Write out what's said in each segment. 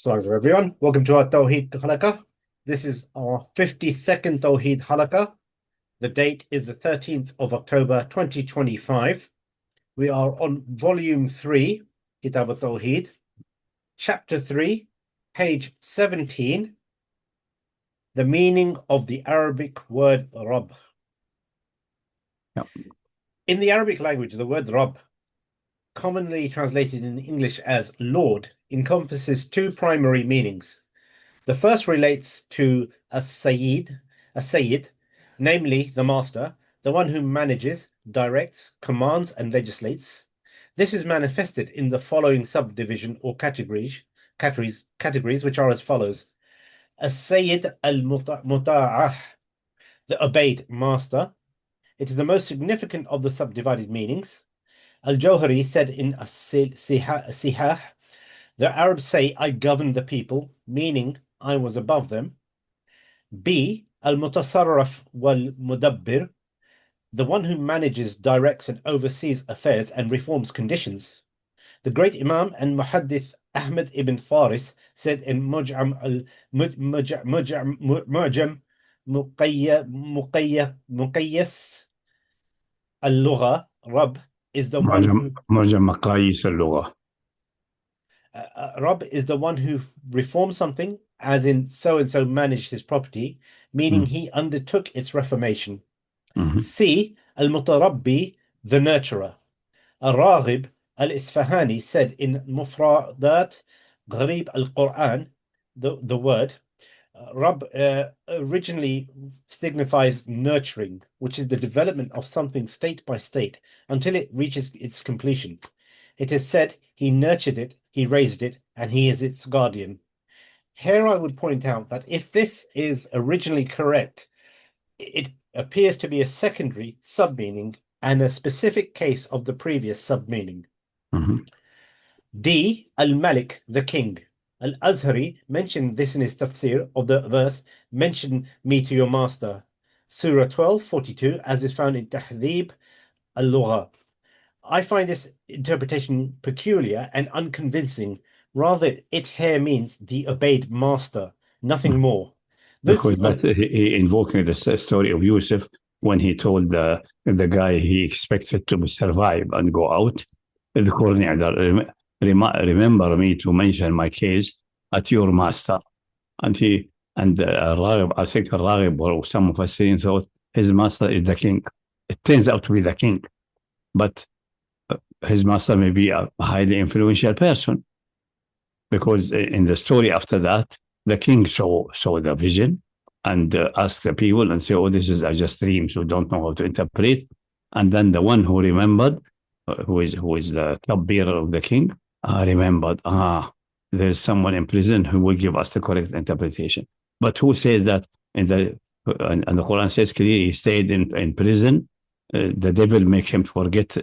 Assalamu everyone. Welcome to our Tawheed Halaqah. This is our 52nd Tawheed Halaqah. The date is the 13th of October 2025. We are on volume 3, Kitab At Tawheed, chapter 3, page 17. The meaning of the Arabic word Rabb. Yep. In the Arabic language, the word Rabb, commonly translated in English as Lord, encompasses two primary meanings. The first relates to a Sayyid, namely the master, the one who manages, directs, commands, and legislates. This is manifested in the following subdivision or categories, which are as follows. As-Sayyid al-Muta'ah, the obeyed master. It is the most significant of the subdivided meanings. Al-Jawhari said in As-Sihah, the Arabs say, I govern the people, meaning I was above them. B. Al-Mutasarraf wal-Mudabbir, the one who manages, directs, and oversees affairs and reforms conditions. The great Imam and Muhaddith Ahmed ibn Faris said in Mu'jam Muqayyas al-Lugha, Rabb is the one who معجم مقاييس اللغة. Rabb is the one who reforms something, as in so-and-so managed his property, meaning he undertook its reformation. C. Al-Mutarabbi, the nurturer. Al-Raghib al-Isfahani said in Mufradat Gharib al-Quran, the word, Rabb originally signifies nurturing, which is the development of something state by state until it reaches its completion. It is said he nurtured it, he raised it, and he is its guardian. Here I would point out that if this is originally correct, it appears to be a secondary sub-meaning and a specific case of the previous sub-meaning. D. Al-Malik, the king. Al-Azhari mentioned this in his tafsir of the verse, mention me to your master. Surah 12:42, as is found in Tahdeed al-Lugha. I find this interpretation peculiar and unconvincing. Rather, it here means the obeyed master, nothing more. Because he invoking the story of Yusuf when he told the guy he expected to survive and go out. Remember me to mention my case at your master. And Raghib, I think Raghib or some of us thought his master is the king. It turns out to be the king. But his master may be a highly influential person, because in the story after that, the king saw the vision and asked the people and say, oh, this is just dream, so don't know how to interpret. And then the one who remembered, who is the cupbearer of the king, remembered, there's someone in prison who will give us the correct interpretation. But who said that? And the Quran says clearly he stayed in prison. The devil make him forget to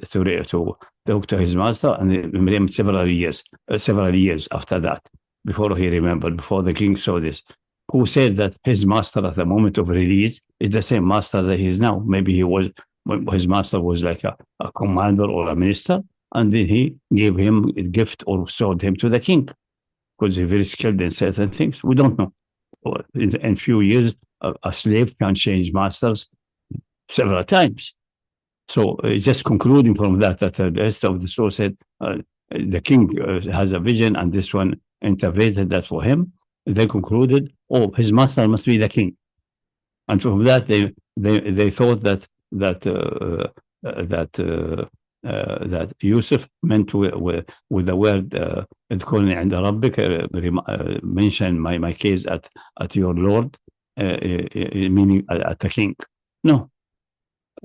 talk to his master, and it several years after that, before he remembered, before the king saw this. Who said that his master at the moment of release is the same master that he is now? Maybe his master was like a commander or a minister, and then he gave him a gift or sold him to the king, because he's very skilled in certain things. We don't know. In few years, a slave can change masters several times. So just concluding from that the rest of the story said the king has a vision, and this one interpreted that for him. They concluded, oh, his master must be the king, and from that they thought that Yusuf meant with the word "Adkhulni 'inda rabbik," mention my case at your Lord, meaning at the king. No.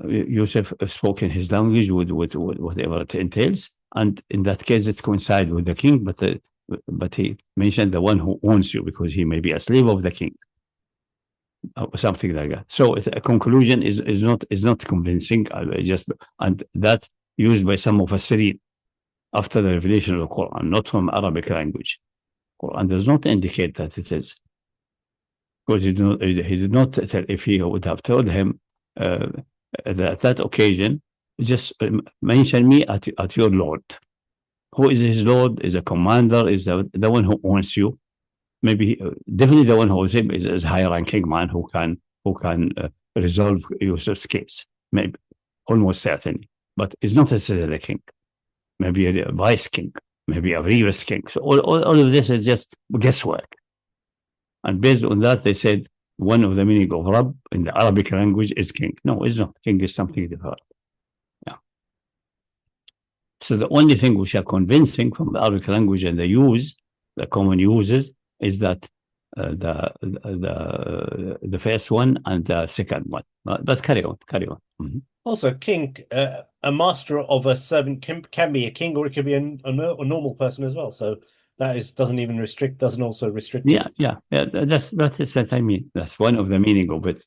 Yusuf spoke in his language with whatever it entails, and in that case it coincides with the king, but he mentioned the one who owns you, because he may be a slave of the king, or something like that. So a conclusion is not convincing, and that used by some of us after the revelation of the Quran, not from Arabic language. Quran does not indicate that it is, because he did not tell. If he would have told him that occasion, just mention me at your Lord. Who is his Lord? Is a commander, is the one who owns you. maybe definitely the one who is him is a high ranking man who can resolve Yusuf's case, maybe almost certainly, but it's not necessarily a king. Maybe a vice king, maybe a previous king. So all of this is just guesswork. And based on that, they said one of the meaning of Rab in the Arabic language is king. No, it's not. King is something different. Yeah. So the only thing which are convincing from the Arabic language and the common uses, is that the first one and the second one. But carry on. Mm-hmm. Also, king, a master of a servant can be a king, or it could be a normal person as well. So that doesn't also restrict. Yeah. That's what I mean. That's one of the meaning of it.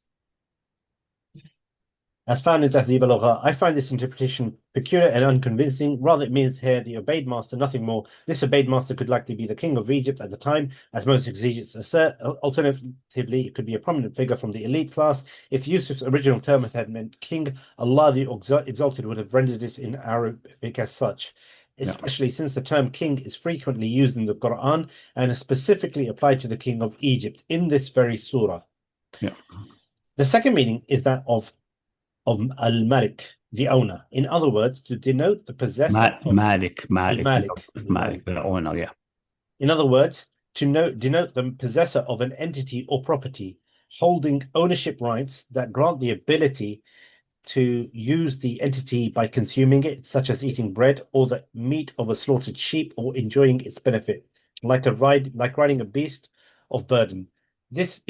As found in Tahdid al-Lugha, I find this interpretation peculiar and unconvincing. Rather, it means here the obeyed master, nothing more. This obeyed master could likely be the king of Egypt at the time, as most exegetes assert. Alternatively, it could be a prominent figure from the elite class. If Yusuf's original term had meant king, Allah the Exalted would have rendered it in Arabic as such, especially since the term king is frequently used in the Quran and is specifically applied to the king of Egypt in this very surah. Yeah. The second meaning is that of al-Malik, the owner. In other words, to denote the possessor. Malik, the owner, yeah. In other words, to denote the possessor of an entity or property holding ownership rights that grant the ability to use the entity by consuming it, such as eating bread or the meat of a slaughtered sheep, or enjoying its benefit, like riding a beast of burden. This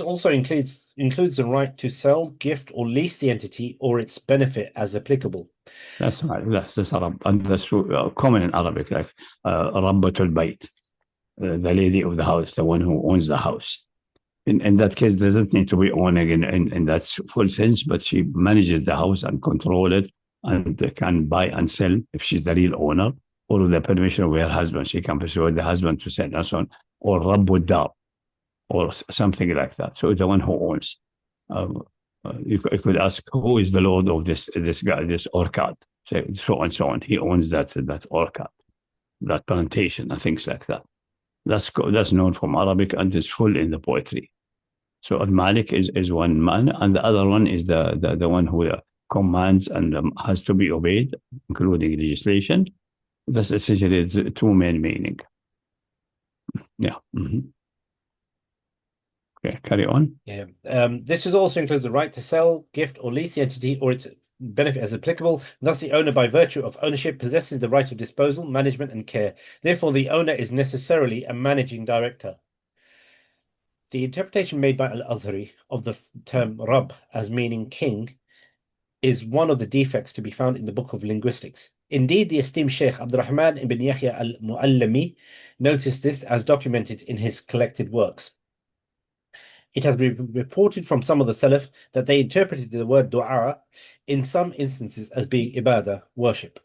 also includes the right to sell, gift, or lease the entity or its benefit as applicable. That's right. That's Arab, and that's common in Arabic, like Rabbatul Bayt, the lady of the house, the one who owns the house. In that case, doesn't need to be owning in that full sense, but she manages the house and control it, and can buy and sell if she's the real owner, or with the permission of her husband. She can persuade the husband to sell and so on, or Rabbul Dar, or something like that. So the one who owns. You could ask, who is the lord of this guy, this orchard, so and so on. He owns that orchard, that plantation, and things like that. That's known from Arabic and is full in the poetry. So al-Malik is one man, and the other one is the one who commands and has to be obeyed, including legislation. That's essentially the two main meaning. Yeah. Mm-hmm. Okay, carry on. Yeah. This also includes the right to sell, gift, or lease the entity or its benefit as applicable. Thus, the owner, by virtue of ownership, possesses the right of disposal, management, and care. Therefore, the owner is necessarily a managing director. The interpretation made by Al-Azhari of the term Rab as meaning king is one of the defects to be found in the book of linguistics. Indeed, the esteemed Sheikh Abdurrahman ibn Yahya al-Muallami noticed this, as documented in his collected works. It has been reported from some of the Salaf that they interpreted the word du'a in some instances as being ibadah, worship.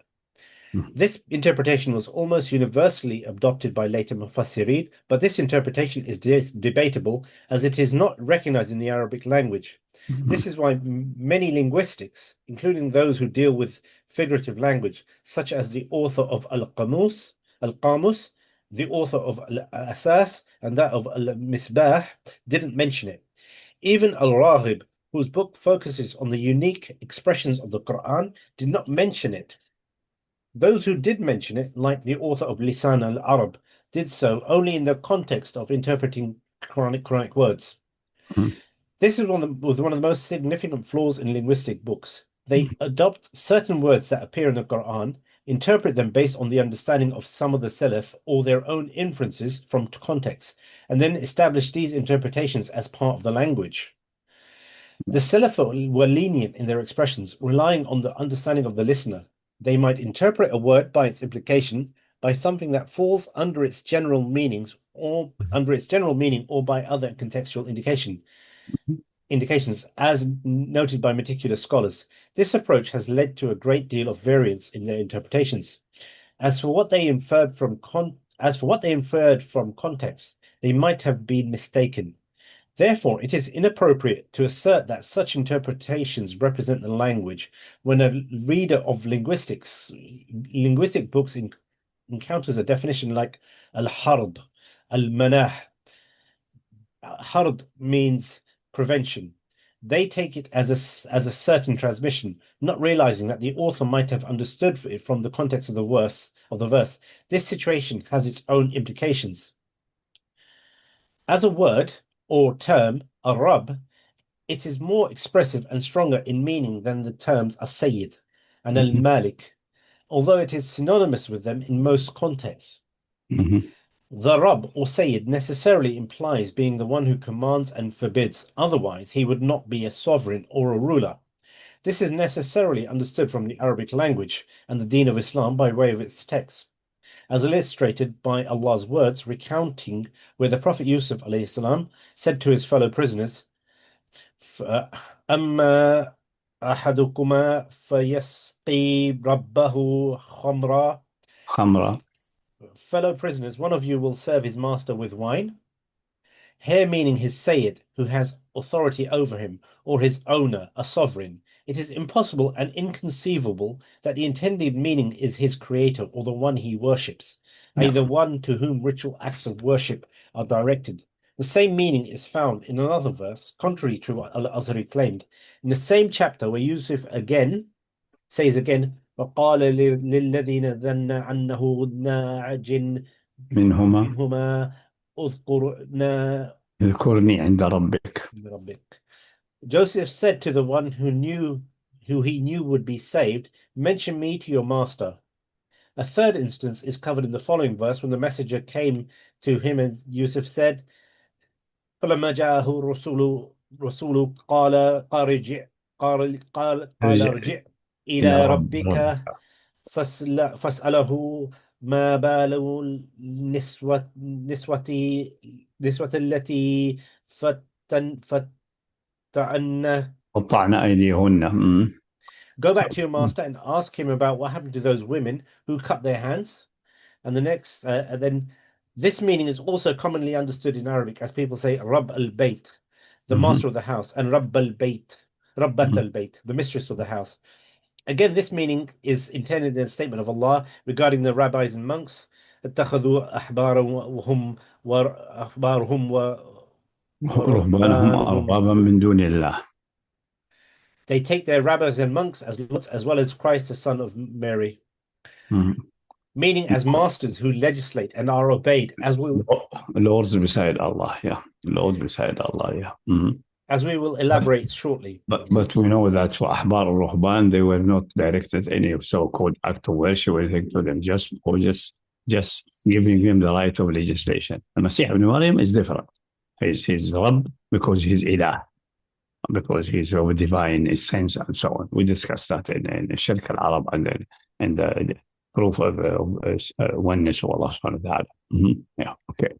This interpretation was almost universally adopted by later Mufassirin, but this interpretation is debatable, as it is not recognized in the Arabic language. This is why many linguistics, including those who deal with figurative language, such as the author of Al-Qamus, the author of Al-Asas, and that of Al-Misbah, didn't mention it. Even Al-Raghib, whose book focuses on the unique expressions of the Quran, did not mention it. Those who did mention it, like the author of Lisan al-Arab, did so only in the context of interpreting Quranic words. This is one of the most significant flaws in linguistic books. They adopt certain words that appear in the Quran, interpret them based on the understanding of some of the Salaf or their own inferences from context, and then establish these interpretations as part of the language. The Salaf were lenient in their expressions, relying on the understanding of the listener. They might interpret a word by its implication, by something that falls under its general meanings, or by other contextual indications, as noted by meticulous scholars. This approach has led to a great deal of variance in their interpretations. As for what they inferred from context, they might have been mistaken. Therefore, it is inappropriate to assert that such interpretations represent the language when a reader of linguistic books encounters a definition like al-hard, al-manah, Hard means prevention. They take it as a certain transmission, not realizing that the author might have understood it from the context of the verse. This situation has its own implications. As a word or term, a Rabb, it is more expressive and stronger in meaning than the terms as-Sayyid and Mhm. al-Malik, although it is synonymous with them in most contexts. Mhm. The Rabb or Sayyid necessarily implies being the one who commands and forbids, otherwise, he would not be a sovereign or a ruler. This is necessarily understood from the Arabic language and the Deen of Islam by way of its text, as illustrated by Allah's words recounting where the Prophet Yusuf salam said to his fellow prisoners, أما أحدكما فيسقي ربه خمرا. Khamra. Fellow prisoners, one of you will serve his master with wine. Here meaning his Sayyid, who has authority over him, or his owner, a sovereign. It is impossible and inconceivable that the intended meaning is his creator or the one he worships, Yeah. i.e. the one to whom ritual acts of worship are directed. The same meaning is found in another verse, contrary to what Al-Azhari claimed. In the same chapter where Yusuf says again, وَقَالَ لِلَّذِينَ ظَنَّ أَنَّهُ نَاجٍ منهما منهما اذكرنا اذكرني عند ربك. Joseph said to the one who he knew would be saved, mention me to your master. A third instance is covered in the following verse when the messenger came to him and Yusuf said, فلما جاءه الرسول قال قال ارجع ارجع إلى إلى ربك. ربك فاسأله ما بال النسوة التي فتن. قطعنا أيديهن. Go back to your master and ask him about what happened to those women who cut their hands. And the next, and then this meaning is also commonly understood in Arabic as people say Rabb al-Bayt, the master of the house, and Rabb al-Bayt, Rabbat al-Bayt, the mistress of the house. Again, this meaning is intended in a statement of Allah regarding the rabbis and monks. اتخذوا أحبارهم رهبانهم ورهبانهم. أربابا من دون الله. They take their rabbis and monks as lords, as well as Christ, the son of Mary. Meaning as masters who legislate and are obeyed, as Lords beside Allah, yeah. Lords beside Allah, yeah. As we will elaborate shortly. But we know that for Ahbar or Ruhban, they were not directed any so-called act of worship or anything to them, just giving them the right of legislation. The Masih ibn Maryam is different. He's Rabb because he's Ilah, because he's of a divine essence and so on. We discussed that in Shirk al-Arab and the proof of oneness of Allah subhanahu wa ta'ala. Yeah, okay.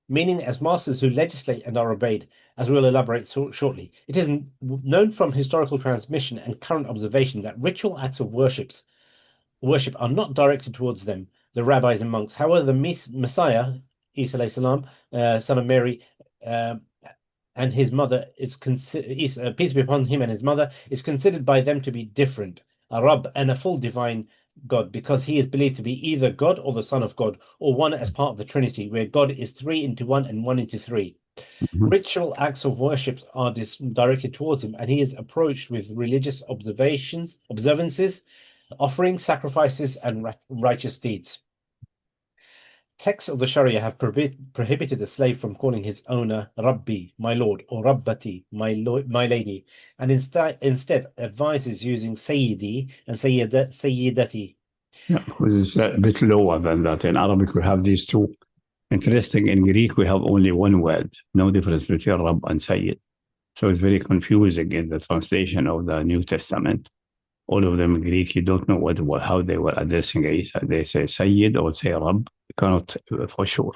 Meaning as masters who legislate and are obeyed, as we'll elaborate shortly. It is known from historical transmission and current observation that ritual acts of worship are not directed towards them, the rabbis and monks. However, the Messiah, Isa alayhi salam, son of Mary, and his mother is considered, peace be upon him and his mother, is considered by them to be different, a Rabb and a full divine God, because he is believed to be either God or the Son of God, or one as part of the Trinity, where God is 3 into 1 and 1 into 3. Ritual acts of worship are directed towards him, and he is approached with religious observances, offerings, sacrifices, and righteous deeds. Texts of the Sharia have prohibited a slave from calling his owner Rabbi, my lord, or Rabbati, my lady, and instead advises using Sayyidi and Sayyidati. Yeah, which is a bit lower than that. In Arabic, we have these two. Interesting, in Greek, we have only one word, no difference between Rabb and Sayyid. So it's very confusing in the translation of the New Testament. All of them in Greek, you don't know how they were addressing Isa. They say Sayyid or say Rabb. You cannot for sure.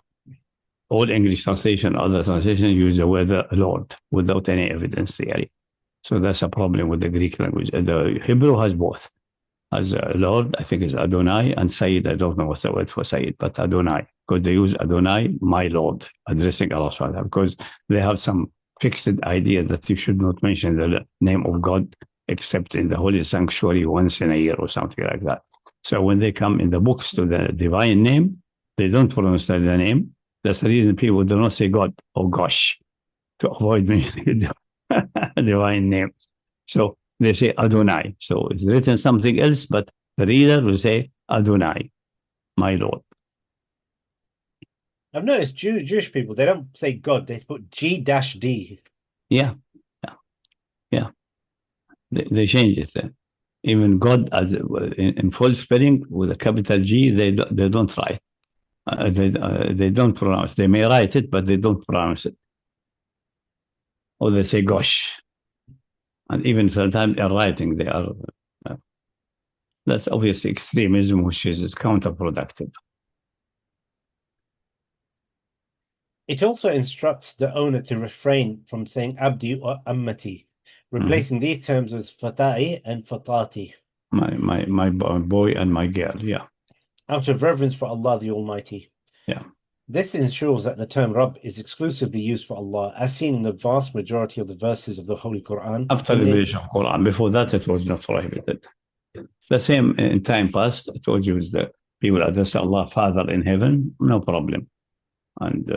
All English translation, other translation use the word Lord without any evidence theory. So that's a problem with the Greek language. The Hebrew has both. As Lord, I think is Adonai, and Sayyid, I don't know what's the word for Sayyid, but Adonai, because they use Adonai, my Lord, addressing Allah subhanahu wa ta'ala, because they have some fixed idea that you should not mention the name of God except in the holy sanctuary once in a year or something like that. So when they come in the books to the divine name, they don't pronounce the name, That's the reason people do not say God or gosh to avoid me divine name. So they say Adonai. So it's written something else, but the reader will say Adonai, my Lord. I've noticed Jewish people, they don't say God, they put G-D. Yeah. They change it then. Even God as in full spelling with a capital G, they don't write. They don't pronounce. They may write it, but they don't pronounce it. Or they say gosh. And even sometimes in writing, they are. That's obviously extremism, which is counterproductive. It also instructs the owner to refrain from saying Abdi or Ammati, replacing these terms with Fata'i and Fatati. My boy and my girl, yeah. Out of reverence for Allah the Almighty. Yeah. This ensures that the term Rabb is exclusively used for Allah, as seen in the vast majority of the verses of the Holy Quran. After the revelation of Quran, before that, it was not prohibited. The same in time past, I told you, the people address Allah, Father in heaven, no problem. And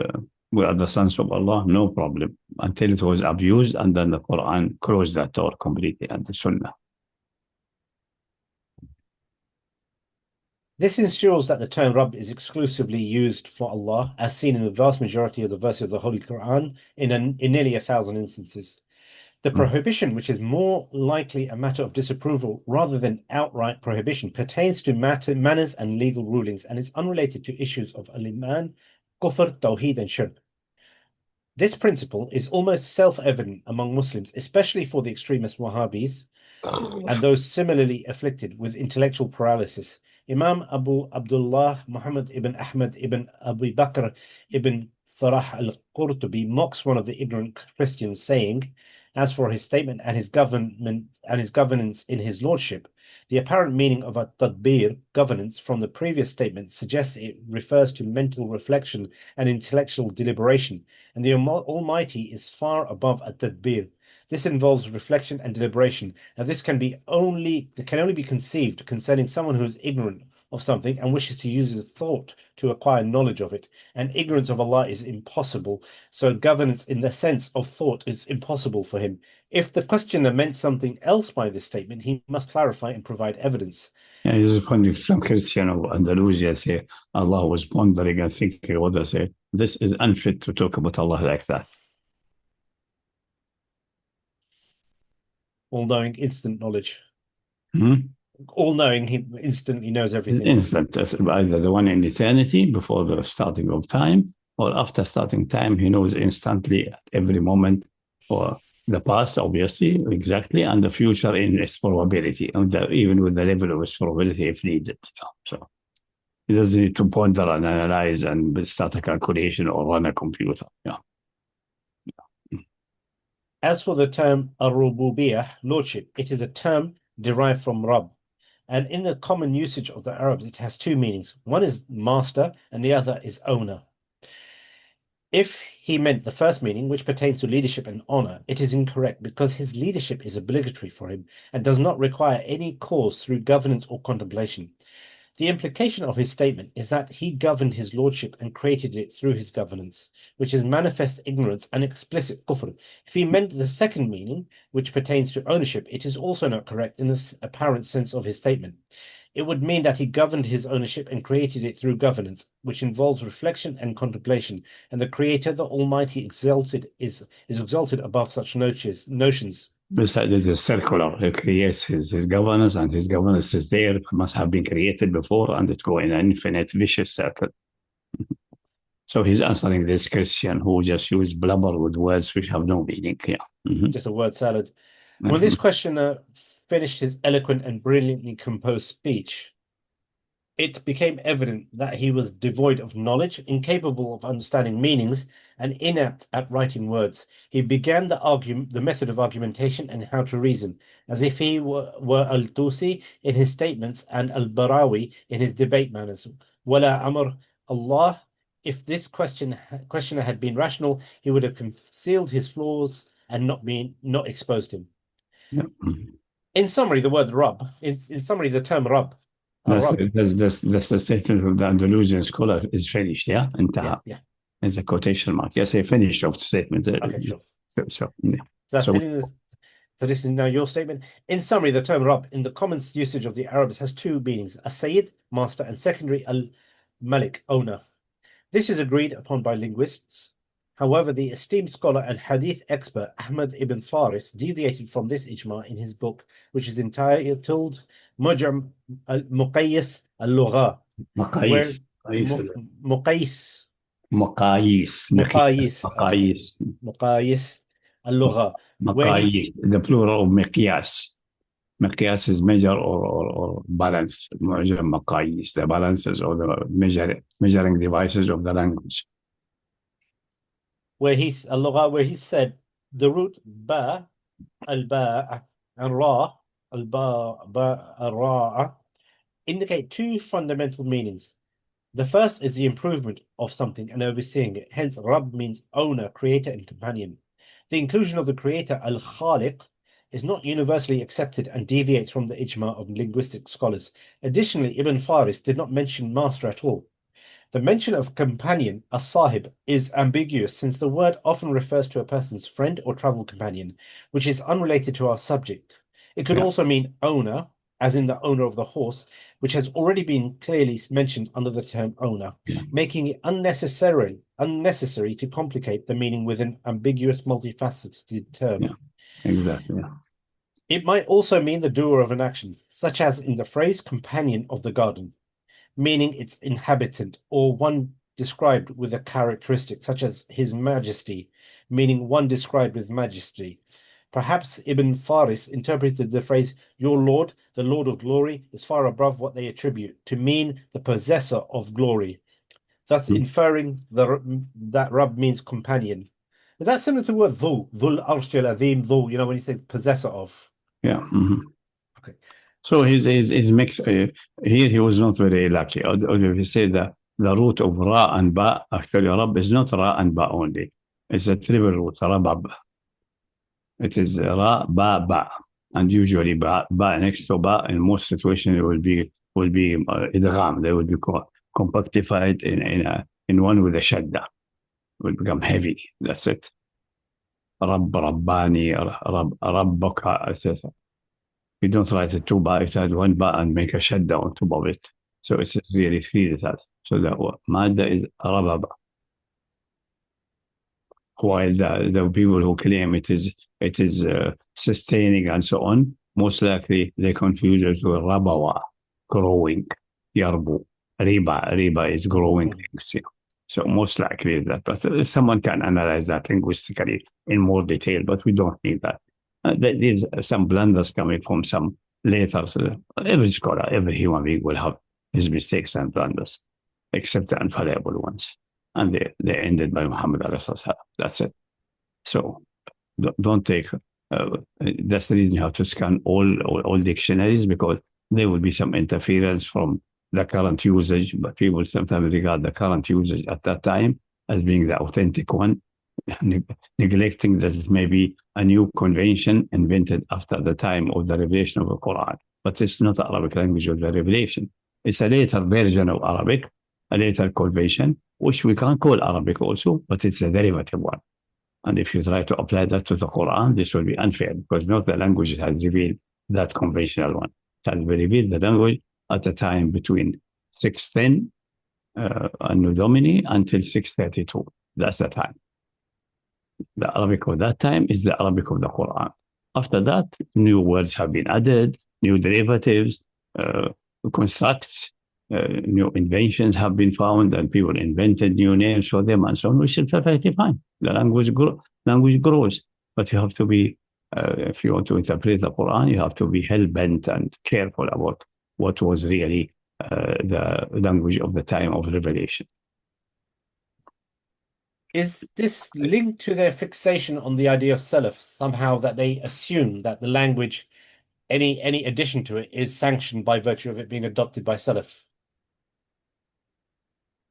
we are the sons of Allah, no problem. Until it was abused, and then the Quran closed that door completely, and the Sunnah. This ensures that the term Rabb is exclusively used for Allah, as seen in the vast majority of the verses of the Holy Quran in nearly 1,000 instances. The prohibition, which is more likely a matter of disapproval rather than outright prohibition, pertains to manners and legal rulings and is unrelated to issues of al-Iman, Kufr, Tawheed, and Shirk. This principle is almost self-evident among Muslims, especially for the extremist Wahhabis and those similarly afflicted with intellectual paralysis. Imam Abu Abdullah Muhammad ibn Ahmad ibn Abu Bakr ibn Farah al-Qurtubi mocks one of the ignorant Christians, saying, as for his statement and his governance in his lordship, the apparent meaning of a tadbir, governance, from the previous statement suggests it refers to mental reflection and intellectual deliberation, and the Almighty is far above a tadbir. This involves reflection and deliberation, and this can only be conceived concerning someone who is ignorant of something and wishes to use his thought to acquire knowledge of it. And ignorance of Allah is impossible, so governance in the sense of thought is impossible for him. If the questioner meant something else by this statement, he must clarify and provide evidence. Yeah, this is when some Christian of Andalusia say Allah was pondering and thinking what they say. This is unfit to talk about Allah like that. All-knowing, instant knowledge. All-knowing, he instantly knows everything. Instant, either the one in eternity before the starting of time, or after starting time, he knows instantly at every moment, or the past, obviously, exactly, and the future in its probability, and even with the level of its probability if needed. So he doesn't need to ponder and analyze and start a calculation or run a computer. As for the term ar-rububiyyah, lordship, it is a term derived from Rabb. And in the common usage of the Arabs, it has two meanings. One is master and the other is owner. If he meant the first meaning, which pertains to leadership and honor, it is incorrect because his leadership is obligatory for him and does not require any cause through governance or contemplation. The implication of his statement is that he governed his lordship and created it through his governance, which is manifest ignorance and explicit kufr. If he meant the second meaning, which pertains to ownership, it is also not correct in the apparent sense of his statement. It would mean that he governed his ownership and created it through governance, which involves reflection and contemplation, and the Creator, the Almighty, is exalted above such notions. Besides, it is circular. He creates his governance, and his governance is there, must have been created before, and it goes in an infinite vicious circle. So he's answering this Christian who just used blubber with words which have no meaning. Just a word salad. When this questioner finished his eloquent and brilliantly composed speech, it became evident that he was devoid of knowledge, incapable of understanding meanings, and inept at writing words. He began the method of argumentation and how to reason, as if he were al-Tusi in his statements and al-Barawi in his debate manners. Wala amr Allah, if this questioner had been rational, he would have concealed his flaws and not exposed him. In summary, the word Rabb, in summary, the term Rabb. That's the statement of the Andalusian scholar is finished, yeah? Yeah. It's a quotation mark. Yes, I finished off the statement. Okay, sure. Yeah. So that's So so this is now your statement. In summary, the term Rabb in the common usage of the Arabs has two meanings: a Sayyid, master, and secondary al-Malik, owner. This is agreed upon by linguists. However, the esteemed scholar and hadith expert Ahmad ibn Faris deviated from this ijma in his book, which is entitled Mujam al-Muqayyis al-Lugha, where مقاييس Muqayyis مقاييس Muqayyis, okay, مقاييس Muqayyis al-Lugha, where he's مقاييس the plural of مقياس. مقياس is measure or balance. معجم مقاييس, the balances or the measuring devices of the language. where he said the root ba al-ba and ra al-ra indicate two fundamental meanings. The first is the improvement of something and overseeing it. Hence, Rabb means owner, creator, and companion. The inclusion of the creator, al-Khaliq, is not universally accepted and deviates from the ijma of linguistic scholars. Additionally, Ibn Faris did not mention master at all. The mention of companion, a sahib, is ambiguous since the word often refers to a person's friend or travel companion, which is unrelated to our subject. It could Yeah. also mean owner, as in the owner of the horse, which has already been clearly mentioned under the term owner, Yeah. making it unnecessary to complicate the meaning with an ambiguous, multifaceted term. Yeah, exactly. Yeah. It might also mean the doer of an action, such as in the phrase companion of the garden, meaning its inhabitant, or one described with a characteristic, such as His Majesty, meaning one described with majesty. Perhaps Ibn Faris interpreted the phrase, your Lord, the Lord of glory, is far above what they attribute, to mean the possessor of glory, thus inferring that Rabb means companion. Is that similar to the word Dhul Arsh al-Azim, Dhul, when you say possessor of? Yeah. Mm-hmm. Okay. So his mix here, he was not very lucky. Or if you say the root of Ra and Ba, actually Rab is not Ra and Ba only. It's a triple root, Rabab. It is Ra, Ba, Ba. And usually Ba next to Ba, in most situations, it will be idgham. They will be compactified in one with a shadda. It will become heavy. That's it. Rab, Rabbani, Rabbaka. You don't write it two ba, it has one ba and make a shadda on top of it. So it's really three that. So the madda is rababa. While the people who claim it is sustaining and so on, most likely they confuse it with rabawa, growing, yarbu. Riba is growing things. Yeah. So most likely that, but someone can analyze that linguistically in more detail, but we don't need that. There's some blunders coming from some later. Every scholar, every human being will have his mistakes and blunders, except the infallible ones. And they ended by Muhammad. That's it. So don't take, that's the reason you have to scan all dictionaries, because there will be some interference from the current usage, but people sometimes regard the current usage at that time as being the authentic one, neglecting that it may be a new convention invented after the time of the revelation of the Quran. But it's not the Arabic language of the revelation. It's a later version of Arabic, a later convention, which we can call Arabic also, but it's a derivative one. And if you try to apply that to the Quran, this will be unfair, because not the language has revealed that conventional one. It has revealed the language at a time between 610 Anno Domini until 632. That's the time. The Arabic of that time is the Arabic of the Quran. After that, new words have been added, new derivatives, constructs, new inventions have been found, and people invented new names for them and so on, which is perfectly fine. The language grows, but you have to be, if you want to interpret the Quran, you have to be hell-bent and careful about what was really the language of the time of revelation. Is this linked to their fixation on the idea of Salaf, somehow that they assume that the language, any addition to it, is sanctioned by virtue of it being adopted by Salaf?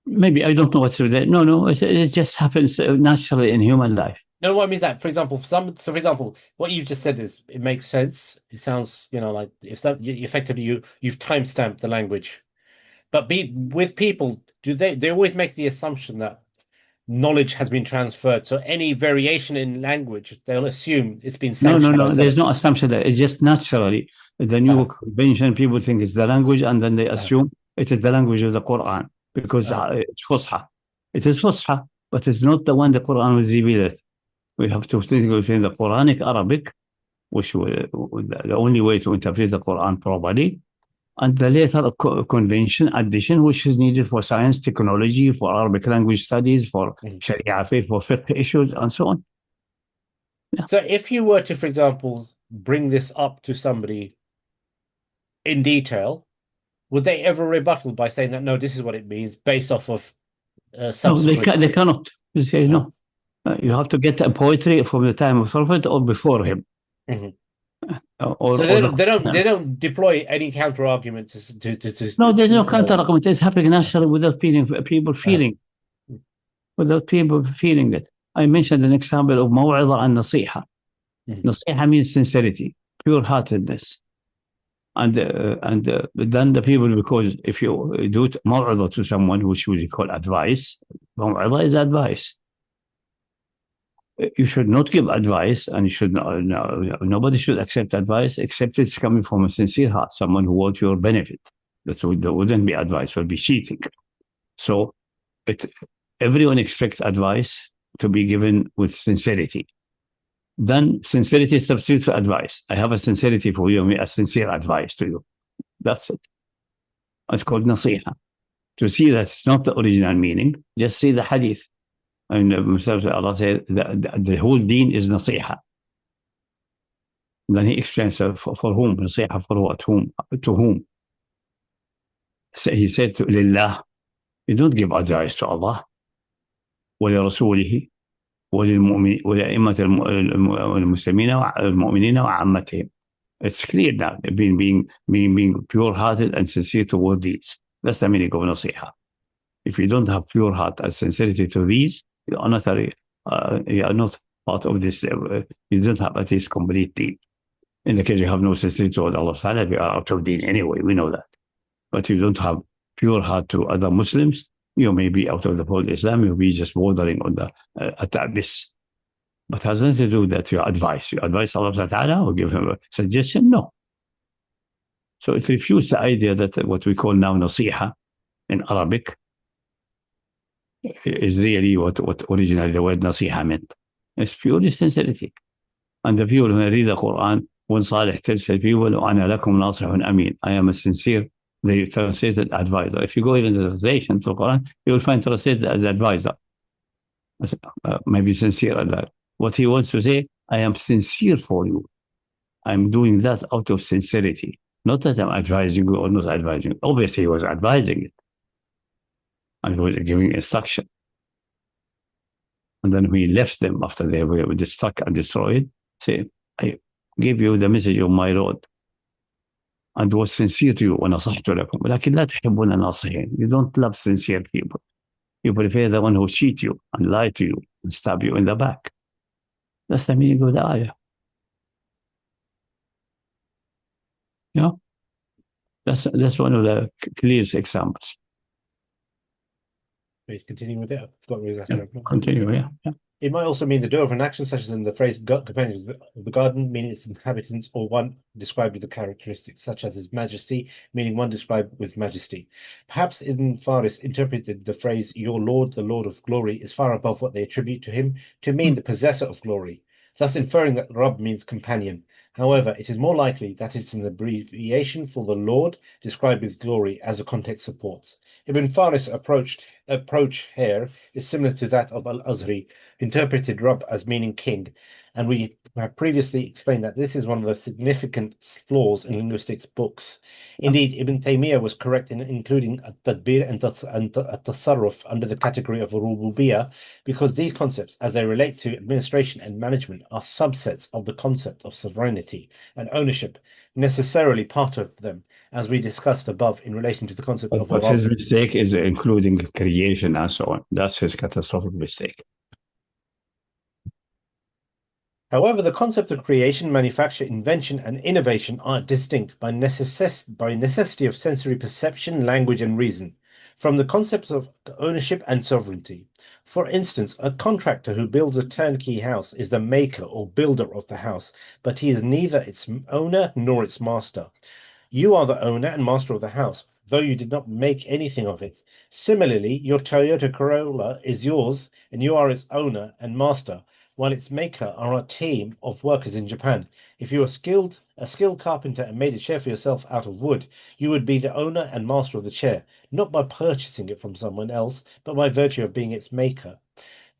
Maybe, I don't know what's with that. No, it just happens naturally in human life. No, what I mean is that, for example, what you've just said is, it makes sense. It sounds, like if that effectively you've timestamped the language. But with people, they always make the assumption that knowledge has been transferred. So any variation in language, they'll assume it's been No, sanctioned by there's Salaf. no assumption that it's just naturally the new convention. People think it's the language, and then they assume it is the language of the Quran because it's Fusha. It is Fusha, but it's not the one the Quran was revealed. We have to think within the Quranic Arabic, which the only way to interpret the Quran properly, and the later convention addition, which is needed for science, technology, for Arabic language studies, for Sharia faith, for fiqh issues, and so on. Yeah. So if you were to, for example, bring this up to somebody in detail, would they ever rebuttal by saying that, no, this is what it means based off of subsequent... No, they cannot. They say no. You have to get a poetry from the time of Prophet or before him. So they don't deploy any counter argument to no, there's no counter argument. It's happening naturally without people feeling it. I mentioned an example of maw'idha and nasiha. Nasiha means sincerity, pure-heartedness. And then the people, because if you do maw'idha to someone, which we call advice, maw'idha is advice. You should not give advice, and you should nobody should accept advice except it's coming from a sincere heart, someone who wants your benefit. That wouldn't be advice, would be cheating. So everyone expects advice to be given with sincerity. Then sincerity substitutes for advice. I have a sincerity for you, a sincere advice to you. That's it. It's called nasiha. To see that it's not the original meaning, just see the hadith. And Allah said the whole deen is nasiha. Then he explains for whom? Nasiha for what? Whom? To whom? So he said to Lillah, you don't give advice to Allah, ولرسوله وللمؤمنين ولأئمة المسلمين والمؤمنين وعامتهم. It's clear now, being pure-hearted and sincere toward these. That's the meaning of nasiha. If you don't have pure heart and sincerity to these, you are not part of this. You don't have at least complete deen. In the case you have no sincerity toward Allah Ta'ala, you are out of deen anyway. We know that. But you don't have pure heart to other Muslims, you may be out of the whole Islam. You'll be just bordering on the abyss. But has nothing to do with that. You advise Allah Ta'ala or give him a suggestion? No. So it refutes the idea that what we call now nasiha in Arabic is really what originally the word nasiha meant. It's purely sincerity. And the people when they read the Quran, when Salih tells the people, "Ana lakum nasihun amin," I am a sincere, they translated advisor. If you go into the translation to the Quran, you will find translated as advisor. Maybe sincere at that. What he wants to say, I am sincere for you. I'm doing that out of sincerity. Not that I'm advising you or not advising you. Obviously, he was advising it. And he was giving instruction. And then we left them after they were struck and destroyed. Say, I gave you the message of my Lord and was sincere to you. وَنَصَحْتُ لَكُمْ لكن لا تحبون الناصحين. You don't love sincere people. You prefer the one who cheat you and lie to you and stab you in the back. That's the meaning of the ayah. Yeah, that's one of the clearest examples. Continue with it. I've got exactly. Continue, yeah. It might also mean the doer of an action, such as in the phrase companions of the garden, meaning its inhabitants, or one described with the characteristics, such as his majesty, meaning one described with majesty. Perhaps Ibn Faris interpreted the phrase your Lord, the Lord of glory, is far above what they attribute to him, to mean the possessor of glory, thus inferring that Rabb means companion. However, it is more likely that it's an abbreviation for the Lord described with glory, as the context supports. Ibn Faris' approach here is similar to that of Al-Azhri, interpreted Rabb as meaning king, and we have previously explained that this is one of the significant flaws in linguistics books. Indeed, Ibn Taymiyyah was correct in including At-Tadbir and At-Tasarruf under the category of Rububiyyah, because these concepts, as they relate to administration and management, are subsets of the concept of sovereignty and ownership, necessarily part of them, as we discussed above in relation to the concept of... But his mistake is including creation and so on. That's his catastrophic mistake. However, the concept of creation, manufacture, invention, and innovation are distinct by necessity of sensory perception, language, and reason. from the concepts of ownership and sovereignty. For instance, a contractor who builds a turnkey house is the maker or builder of the house, but he is neither its owner nor its master. You are the owner and master of the house, though you did not make anything of it. Similarly, your Toyota Corolla is yours, and you are its owner and master, while its maker are a team of workers in Japan. If you were a skilled carpenter and made a chair for yourself out of wood, you would be the owner and master of the chair, not by purchasing it from someone else, but by virtue of being its maker.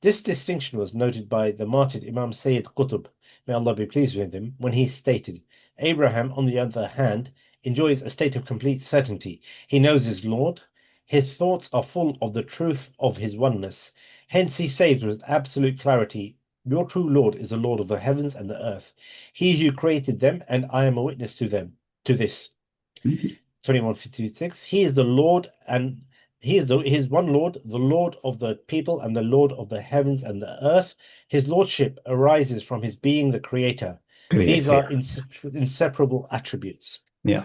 This distinction was noted by the martyred Imam Sayyid Qutb, may Allah be pleased with him, when he stated, Abraham, on the other hand, enjoys a state of complete certainty. He knows his Lord. His thoughts are full of the truth of his oneness. Hence he says with absolute clarity, Your true Lord is the Lord of the heavens and the earth. He who created them, and I am a witness to this. 21:56. He is the Lord, and he is one Lord, the Lord of the people and the Lord of the heavens and the earth. His lordship arises from his being the creator. These are inseparable attributes. Yeah.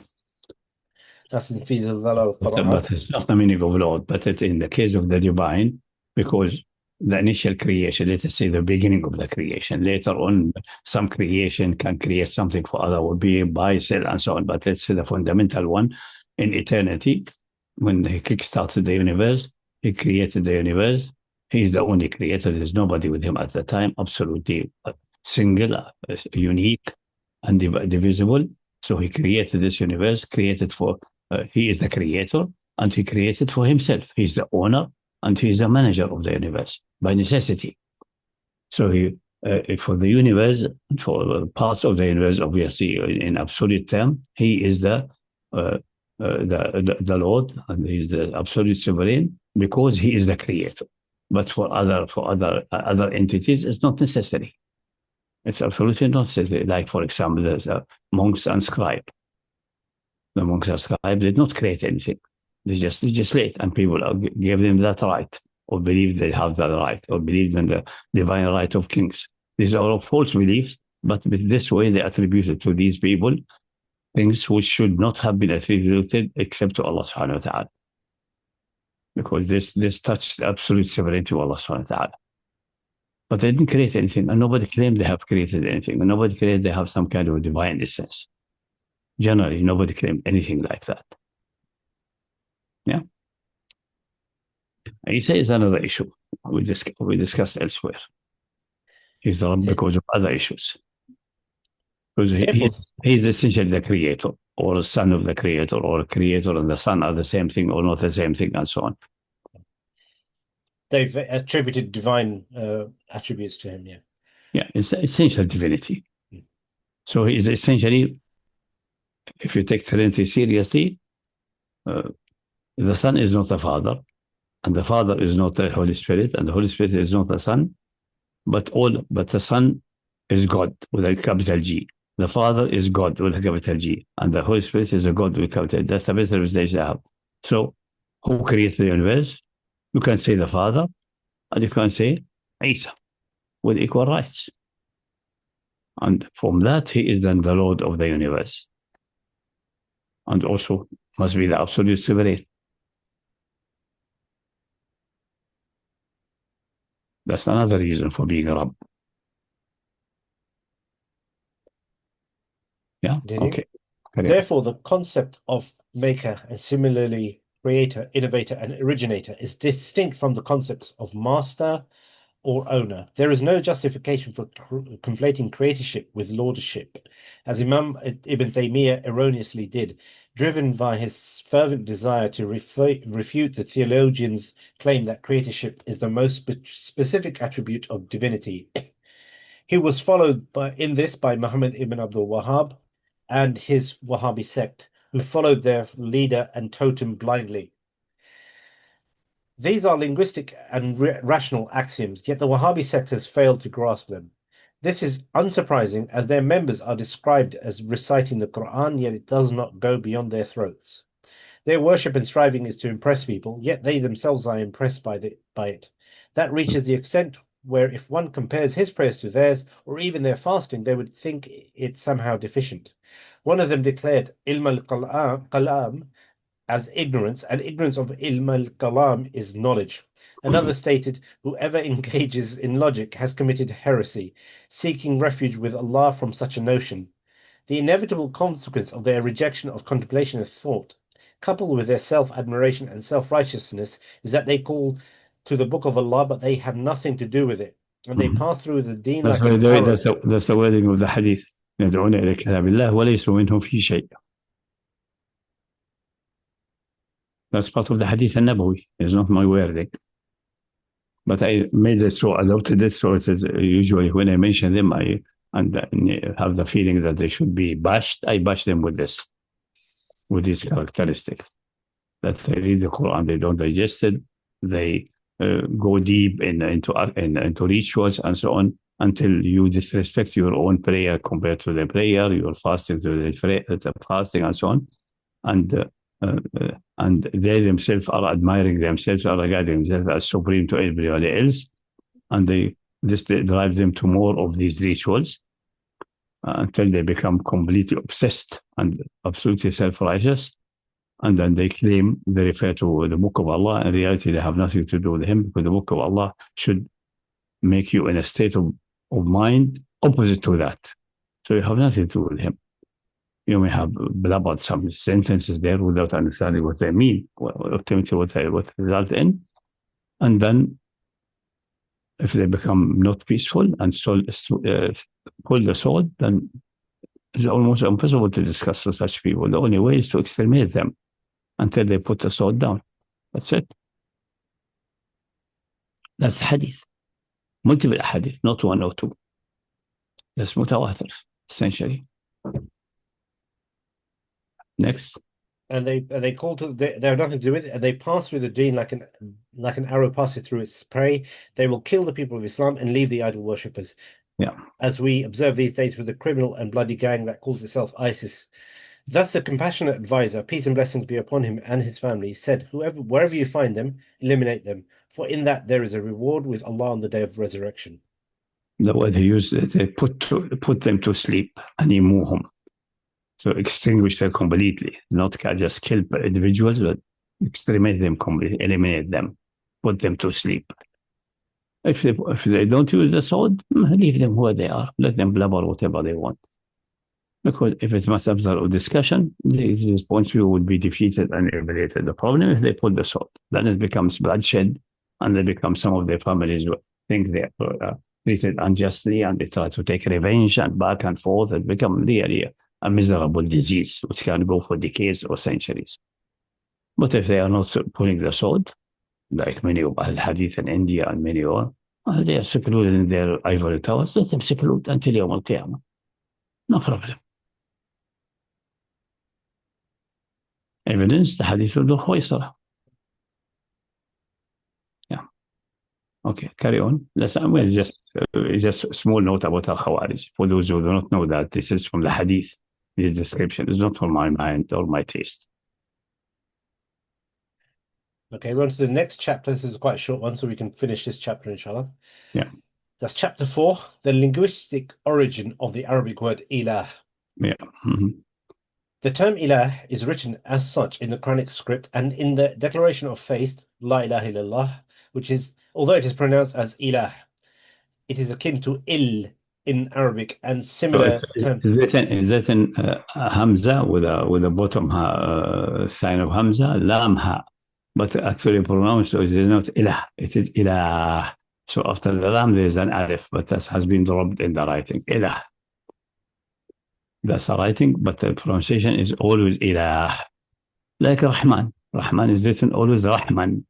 That's in في ظلال القرآن. But it's not the meaning of Lord, but it, in the case of the divine, because the initial creation, let us say the beginning of the creation, later on, some creation can create something for other, will be buy, sell, and so on. But let's say the fundamental one in eternity, when he kickstarted the universe, he created the universe. He is the only creator. There's nobody with him at the time, absolutely single, unique, and divisible. So he created this universe, created for, he is the creator, and he created for himself. He's the owner, and he is the manager of the universe by necessity. So he, for the universe, for parts of the universe, obviously, in absolute term, he is the Lord, and he is the absolute sovereign because he is the creator. But for other entities, it's not necessary. It's absolutely not necessary. Like, for example, there's monks and scribes. The monks and scribes did not create anything. They just legislate, and people give them that right, or believe they have that right, or believe in the divine right of kings. These are all false beliefs, but with this way they attributed to these people things which should not have been attributed except to Allah subhanahu wa ta'ala. Because this touched absolute sovereignty of Allah subhanahu wa ta'ala. But they didn't create anything, and nobody claimed they have created anything, and nobody claimed they have some kind of divine essence. Generally, nobody claimed anything like that. Yeah. Isa is another issue we discussed elsewhere. He's the Rabb because of other issues. Because he's essentially the creator, or the son of the creator, or a creator and the son are the same thing, or not the same thing, and so on. They've attributed divine attributes to him, yeah. Yeah, it's essential divinity. So he is essentially, if you take Trinity seriously, the Son is not the Father, and the Father is not the Holy Spirit, and the Holy Spirit is not the Son, but the Son is God with a capital G. The Father is God with a capital G, and the Holy Spirit is a God with a capital G. That's the best representation I have. So, who created the universe? You can say the Father, and you can say Isa, with equal rights. And from that, he is then the Lord of the universe. And also must be the absolute sovereign. That's another reason for being a Rabb. Yeah? Okay. Therefore, the concept of maker and similarly creator, innovator, and originator is distinct from the concepts of master or owner. There is no justification for conflating creatorship with lordship, as Imam Ibn Taymiyyah erroneously did, driven by his fervent desire to refute the theologians' claim that creatorship is the most specific attribute of divinity. He was followed in this by Muhammad ibn Abdul Wahhab and his Wahhabi sect, who followed their leader and totem blindly. These are linguistic and rational axioms, yet the Wahhabi sect has failed to grasp them. This is unsurprising, as their members are described as reciting the Quran, yet it does not go beyond their throats. Their worship and striving is to impress people, yet they themselves are impressed by it. That reaches the extent where if one compares his prayers to theirs, or even their fasting, they would think it somehow deficient. One of them declared, Ilm al-Qalam, as ignorance, and ignorance of ilm al-kalam is knowledge. Another stated, whoever engages in logic has committed heresy, seeking refuge with Allah from such a notion. The inevitable consequence of their rejection of contemplation and thought, coupled with their self-admiration and self-righteousness, is that they call to the book of Allah, but they have nothing to do with it, and they pass through the deen That's like why an arrow. that's the wording of the hadith. يدعون إلى كتاب الله وليسوا منهم في شيء. That's part of the hadith al-Nabawi. It's not my wording. But I made it so, adopted it, so it is usually when I mention them, I have the feeling that they should be bashed. I bash them with this, with these characteristics. That they read the Quran, they don't digest it, they go deep into rituals and so on, until you disrespect your own prayer compared to the prayer, your fasting to the fasting, and so on. And they themselves are admiring themselves, are regarding themselves as supreme to everybody else, and this drives them to more of these rituals until they become completely obsessed and absolutely self-righteous. And then they claim they refer to the Book of Allah. In reality, they have nothing to do with Him, because the Book of Allah should make you in a state of mind opposite to that. So you have nothing to do with Him. You may have blabbered some sentences there without understanding what they mean, ultimately what they result in. And then if they become not peaceful and pull the sword, then it's almost impossible to discuss with such people. The only way is to exterminate them until they put the sword down. That's it. That's the hadith. Multiple hadith, not one or two. That's mutawatir, essentially. Next. And they call to they have nothing to do with it, and they pass through the deen like an arrow passes through its prey. They will kill the people of Islam and leave the idol worshippers. Yeah. As we observe these days with the criminal and bloody gang that calls itself ISIS. Thus the compassionate advisor, peace and blessings be upon him and his family, said, wherever you find them, eliminate them, for in that there is a reward with Allah on the day of resurrection. The word he used, they put them to sleep, animuhum. So extinguish them completely, not just kill individuals, but exterminate them completely, eliminate them, put them to sleep. If they don't use the sword, leave them where they are. Let them blabber whatever they want. Because if it's matter of discussion, these points of view would be defeated and eliminated. The problem is they pull the sword. Then it becomes bloodshed, and they become, some of their families think they are treated unjustly, and they try to take revenge, and back and forth. It becomes really a miserable disease which can go for decades or centuries. But if they are not pulling the sword, like many of Al-Hadith in India and many are, they are secluded in their ivory towers. Let them seclude until Yawm al-Qiyamah. No problem. Evidence, the Hadith of the Khuwaisara. Yeah. Okay, carry on. Well, just a small note about Al-Khawarij. For those who do not know that, this is from the Hadith. This description is not from my mind or my taste. Okay, we're on to the next chapter. This is quite a short one, so we can finish this chapter, inshallah. Yeah. That's chapter 4, the linguistic origin of the Arabic word ilah. Yeah. Mm-hmm. The term ilah is written as such in the Quranic script and in the declaration of faith, La ilaha illallah, which is, although it is pronounced as ilah, it is akin to in Arabic and similar terms. Is that in Hamza with a bottom sign of Hamza, Lam ha, but actually pronounced, it is not ilah, it is ilah. So after the Lam there is an alif, but that has been dropped in the writing, ilah. That's the writing, but the pronunciation is always ilah. Like Rahman. Rahman is written always Rahman.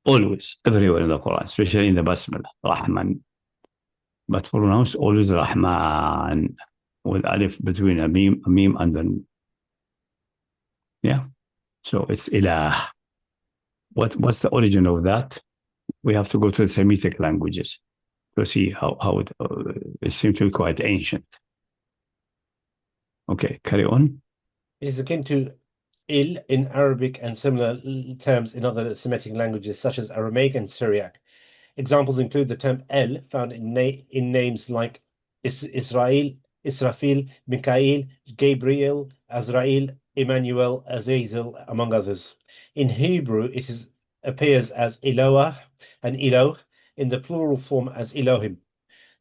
Always, everywhere in the Quran, especially in the Basmala, Rahman. But pronounced always Rahman, with alif between a meme and then. Yeah. So it's ilah. What's the origin of that? We have to go to the Semitic languages to see how it seems to be quite ancient. Okay, carry on. It is akin to in Arabic and similar terms in other Semitic languages such as Aramaic and Syriac. Examples include the term El, found in names like Israel, Israfil, Mikael, Gabriel, Azrael, Emmanuel, Azazel, among others. In Hebrew, appears as Eloah and Elo, in the plural form as Elohim.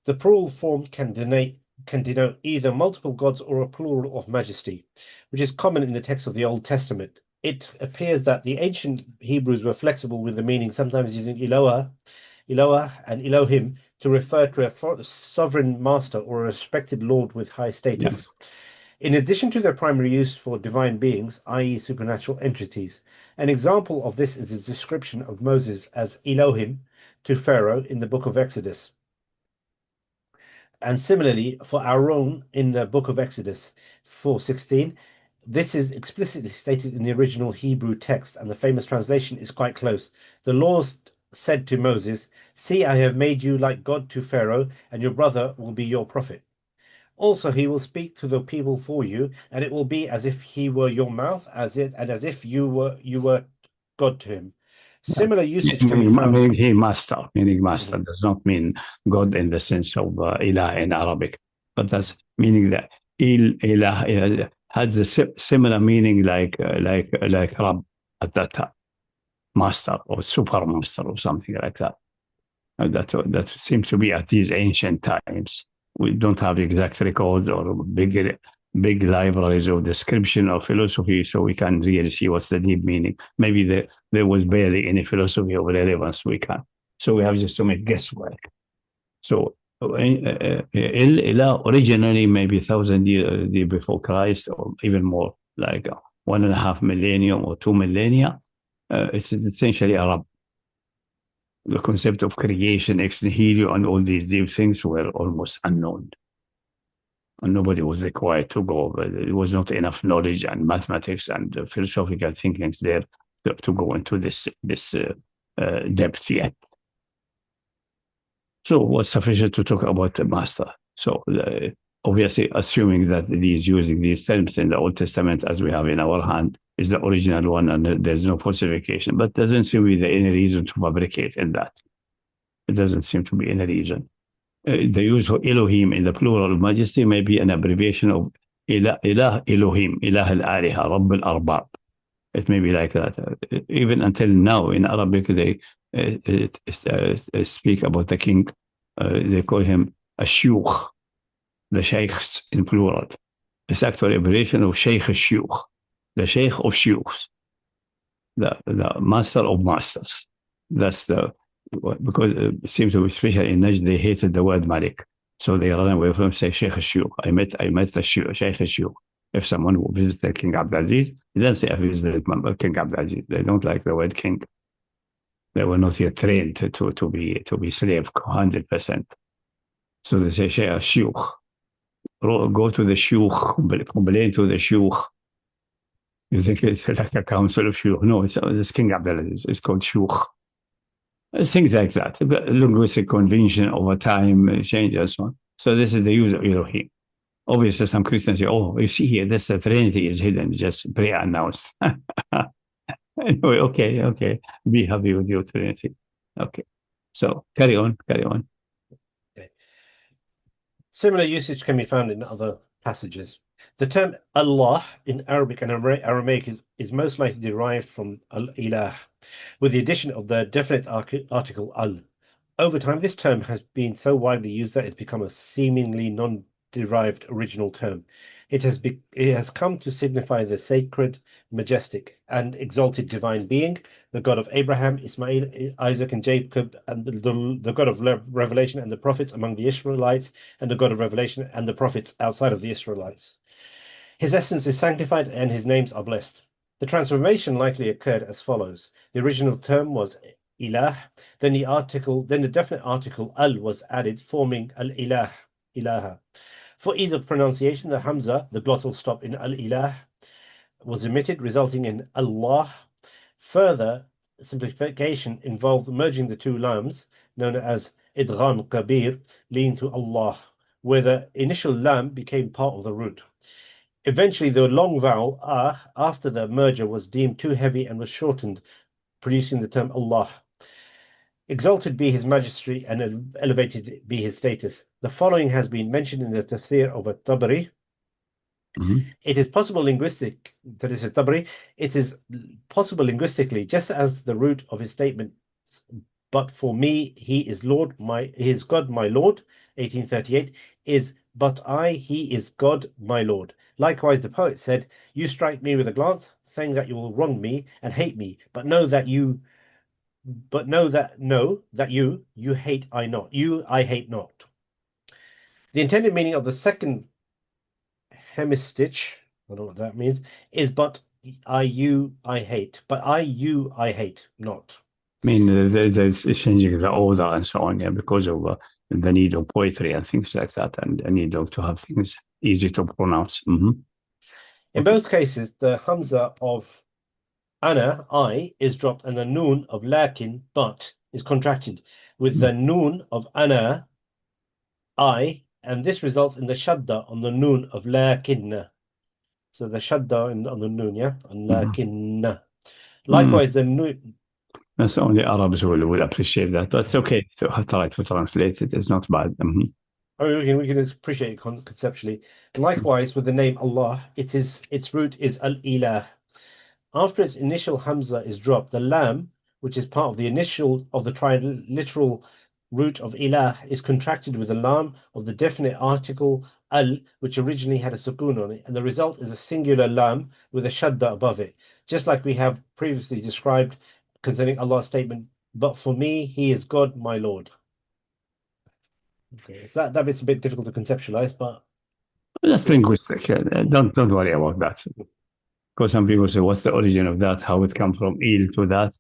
The plural form can denote either multiple gods or a plural of majesty, which is common in the text of the Old Testament. It appears that the ancient Hebrews were flexible with the meaning, sometimes using Eloah, and Elohim to refer to a sovereign master or a respected lord with high status. In addition to their primary use for divine beings, i.e., supernatural entities. An example of this is the description of Moses as Elohim to Pharaoh in the book of Exodus. And similarly, for Aaron in the book of Exodus 4:16, this is explicitly stated in the original Hebrew text, and the famous translation is quite close. The Lord said to Moses, "See, I have made you like God to Pharaoh, and your brother will be your prophet. Also, he will speak to the people for you, and it will be as if he were your mouth, as if you were God to him." Similar usage can be found. Meaning master Mhm. does not mean God in the sense of ilah in Arabic, but that's meaning that ilah has a similar meaning like Rab at that time, master or super master or something like that. That seems to be at these ancient times. We don't have exact records or big libraries of description of philosophy, so we can really see what's the deep meaning. Maybe there was barely any philosophy of relevance we can. So we have just to make guesswork. So Ilah originally maybe 1,000 years before Christ, or even more, like 1.5 millennium or 2 millennia. It is essentially a Rab. The concept of creation, ex nihilo, and all these deep things were almost unknown. And nobody was required to go. There was not enough knowledge and mathematics and philosophical thinkings there to go into this depth yet. So it was sufficient to talk about the master. So obviously, assuming that using these terms in the Old Testament as we have in our hand is the original one, and there's no falsification, but doesn't seem to be any reason to fabricate in that. It doesn't seem to be any reason. The use of Elohim in the plural of majesty may be an abbreviation of Ilah Elohim, Ilah al-Aliha, Rabb al-Arbab. It may be like that. Even until now in Arabic, they speak about the king. They call him a shuyukh, the sheikhs in plural. It's actually abbreviation of sheikh al-shuyukh, the sheikh of shuyukhs, the master of masters. That's because it seems to be, especially in Najd, they hated the word Malik. So they ran away from say Sheikh al-Shuyukh. I met the Sheikh al-Shuyukh. If someone who visited King Abdulaziz, he doesn't say I visited King Abdulaziz. They don't like the word king. They were not yet trained to be slave 100%. So they say Sheikh al-Shuyukh. Go to the Shuyukh, complain to the Shuyukh. You think it's like a council of Shuyukh. No, it's King Abdulaziz. It's called Shuyukh. Things like that. Linguistic convention over time change and so on. So this is the use of Elohim. Obviously, some Christians say, "Oh, you see here, this the Trinity is hidden, just pre-announced." Anyway, okay. Be happy with your Trinity. Okay. So carry on. Okay. Similar usage can be found in other passages. The term Allah in Arabic and Aramaic is most likely derived from al-ilah, with the addition of the definite article al. Over time, this term has been so widely used that it's become a seemingly non-derived original term. It has come to signify the sacred, majestic, and exalted divine being, the God of Abraham, Ismail, Isaac, and Jacob, and the God of revelation and the prophets among the Israelites, and the God of revelation and the prophets outside of the Israelites. His essence is sanctified and his names are blessed. The transformation likely occurred as follows. The original term was ilah, then the definite article al was added, forming al-ilah, ilaha. For ease of pronunciation, the hamza, the glottal stop in al-ilah, was omitted, resulting in Allah. Further simplification involved merging the two lams, known as idgham kabir, leading to Allah, where the initial lam became part of the root. Eventually, the long vowel after the merger was deemed too heavy and was shortened, producing the term Allah. Exalted be his majesty and elevated be his status. The following has been mentioned in the tafsir of At-Tabari. It is possible so this is Tabari, it is possible linguistically, just as the root of his statement, but for me, he is God, my Lord, 1838, is, but he is God, my Lord. Likewise, the poet said, you strike me with a glance, saying that you will wrong me and hate me, but know that you hate I hate not. The intended meaning of the second hemistich, I don't know what that means, is but I hate not. I mean, there's changing the order and so on, yeah, because of the need of poetry and things like that, and the need of to have things easy to pronounce. In Okay. both cases, the hamza of ana, I, is dropped, and the noon of lakin, but, is contracted with the noon of ana, I, and this results in the shadda on the noon of lakinna. So the shadda on the noon, yeah, on lakinna. Likewise, the noon. That's only Arabs will appreciate that, but it's okay to try to translate it. It's not bad. I mean, we can appreciate it conceptually. Likewise, with the name Allah, its root is al-ilah. After its initial hamza is dropped, the lam, which is part of the initial of the triliteral root of ilah, is contracted with the lam of the definite article al, which originally had a sukoon on it, and the result is a singular lam with a shadda above it, just like we have previously described concerning Allah's statement, but for me, he is God, my Lord. Okay, so that bit's a bit difficult to conceptualize, but That's linguistic. Don't worry about that. Because some people say, what's the origin of that? How it come from eel to that?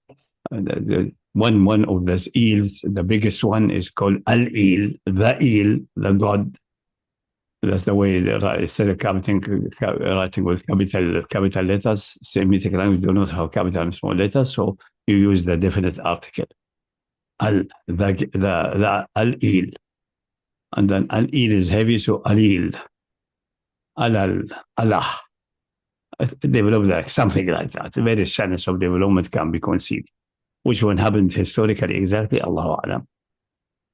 One of those eels, the biggest one is called al-eel, the god. That's the way instead of writing with capital letters, Semitic language do not have capital and small letters, so you use the definite article. The al-eel. And then al-eel is heavy, so al-eel. Allah. Develop like something like that. The various channels of development can be conceived. Which one happened historically exactly? Allahu Alam.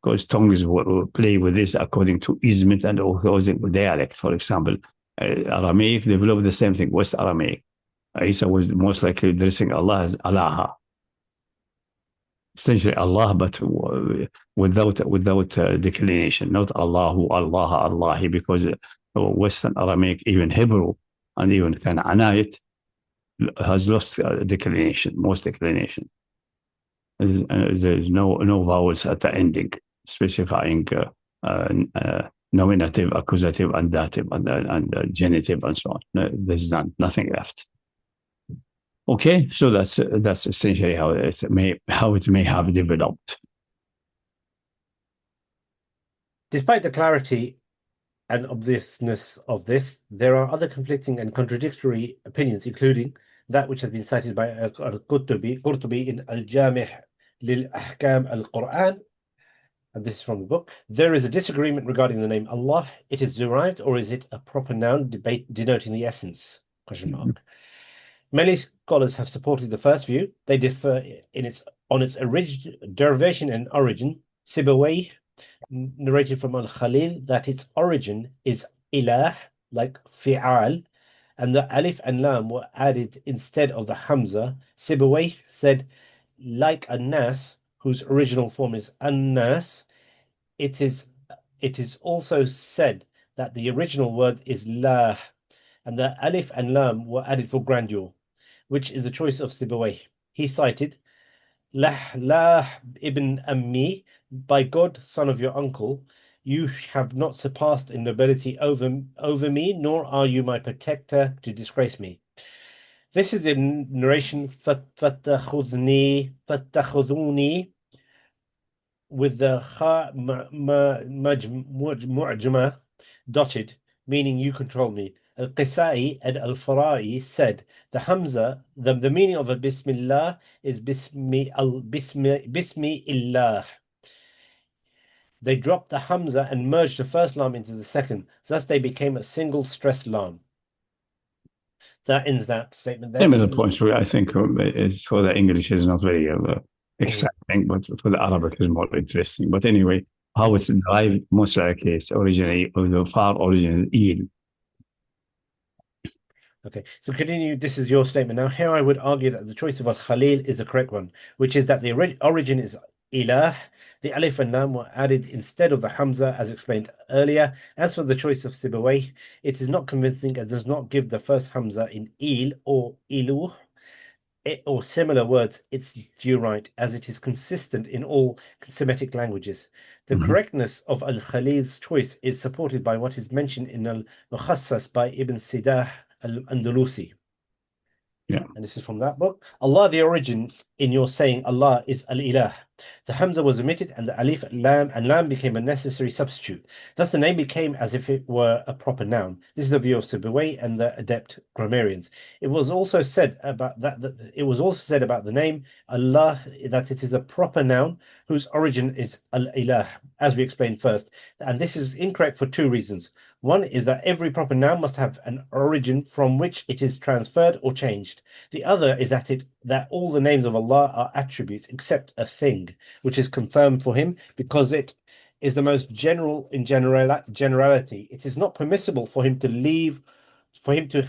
Because tongues will play with this according to Izmit and also dialect. For example, Aramaic developed the same thing, West Aramaic. Isa was most likely addressing Allah as Allah. Essentially Allah, but without declination, not Allahu, Allah, Allahi, because Western Aramaic, even Hebrew, and even Canaanite has lost declination, most declination. There's no vowels at the ending specifying nominative, accusative, and dative, and genitive, and so on. There's nothing left. Okay, so that's essentially how it may have developed. Despite the clarity and obviousness of this, there are other conflicting and contradictory opinions, including that which has been cited by Qurtubi in Al-Jami' lil-Ahkam al-Quran, and this is from the book. There is a disagreement regarding the name Allah. It is derived, or is it a proper noun denoting the essence? ? Many scholars have supported the first view. They differ on its derivation and origin. Sibawayh narrated from Al-Khalil that its origin is ilah, like fi'al, and the alif and lam were added instead of the hamza. Sibawayh said, like an-nas, whose original form is an-nas, it is also said that the original word is lah, and the alif and lam were added for grandeur, which is the choice of Sibawayh. He cited, lah ibn ammi, by God, son of your uncle, you have not surpassed in nobility over me, nor are you my protector to disgrace me. This is the narration, فَاتَّخُذُونِي with the kha mu'jama dotted, meaning you control me. Al-Qisai and Al-Farai said the Hamza, the meaning of a Bismillah is Bismi illah. They dropped the Hamza and merged the first lam into the second. Thus they became a single stressed lam. That ends that statement there. Similar points, I think, is for the English is not very exciting, but for the Arabic is more interesting. But anyway, how it's derived, most likely it's originally, or the far origin is eel. Okay, so continue. This is your statement now. Here I would argue that the choice of Al-Khalil is the correct one, which is that the origin is Ilah. The Alif and Lam were added instead of the Hamza, as explained earlier. As for the choice of Sibawayh, it is not convincing as does not give the first Hamza in Il or Ilu or similar words its due right, as it is consistent in all Semitic languages. The correctness of Al-Khalil's choice is supported by what is mentioned in Al-Mukhassas by Ibn Sidah al-Andalusi. Yeah. And this is from that book. Allah, the origin in your saying Allah is Al-Ilah. The Hamza was omitted and the Alif and Lam became a necessary substitute. Thus the name became as if it were a proper noun. This is the view of Sibawayh and the adept grammarians. It was also said about the name Allah that it is a proper noun whose origin is Al-Ilah, as we explained first. And this is incorrect for two reasons. One is that every proper noun must have an origin from which it is transferred or changed. The other is that all the names of Allah are attributes except a thing, which is confirmed for him because it is the most general in generality. It is not permissible for him to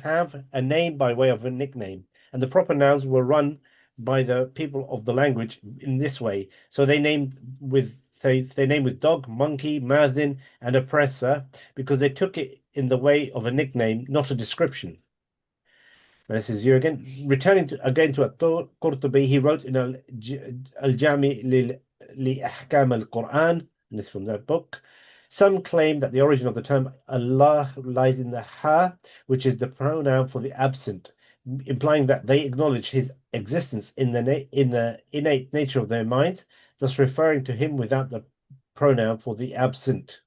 have a name by way of a nickname. And the proper nouns were run by the people of the language in this way. So they name with dog, monkey, madin, and oppressor because they took it in the way of a nickname, not a description. This is you again. Returning again to At-Qurtubi, he wrote in Al-Jami li-Ahkam al-Quran, and this is from that book. Some claim that the origin of the term Allah lies in the ha, which is the pronoun for the absent, implying that they acknowledge his existence in the innate nature of their minds, thus referring to him without the pronoun for the absent.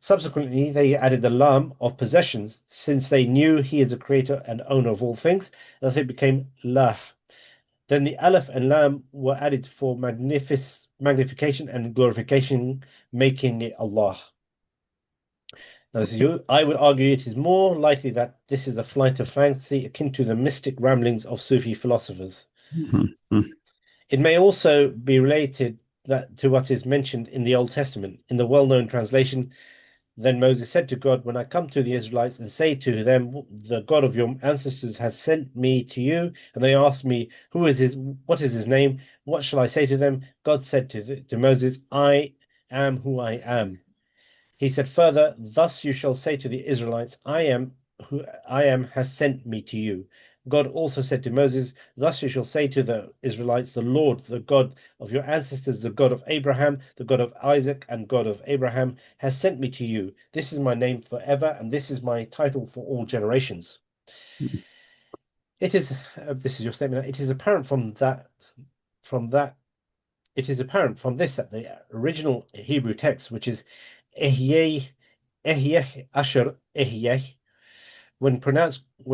Subsequently, they added the lam of possessions, since they knew he is the creator and owner of all things, thus it became lah. Then the alif and lam were added for magnification and glorification, making it Allah. Now, this is you. I would argue it is more likely that this is a flight of fancy akin to the mystic ramblings of Sufi philosophers. It may also be related to what is mentioned in the Old Testament. In the well-known translation, then Moses said to God, when I come to the Israelites and say to them, the God of your ancestors has sent me to you, and they ask me, what is his name? What shall I say to them? God said to Moses, I am who I am. He said further, thus you shall say to the Israelites, I am who I am has sent me to you. God also said to Moses, thus you shall say to the Israelites, the Lord, the God of your ancestors, the God of Abraham, the God of Isaac, and God of Abraham, has sent me to you. This is my name forever, and this is my title for all generations. It is, this is your statement, it is apparent from this that the original Hebrew text, which is Ehyeh Asher Ehyeh, when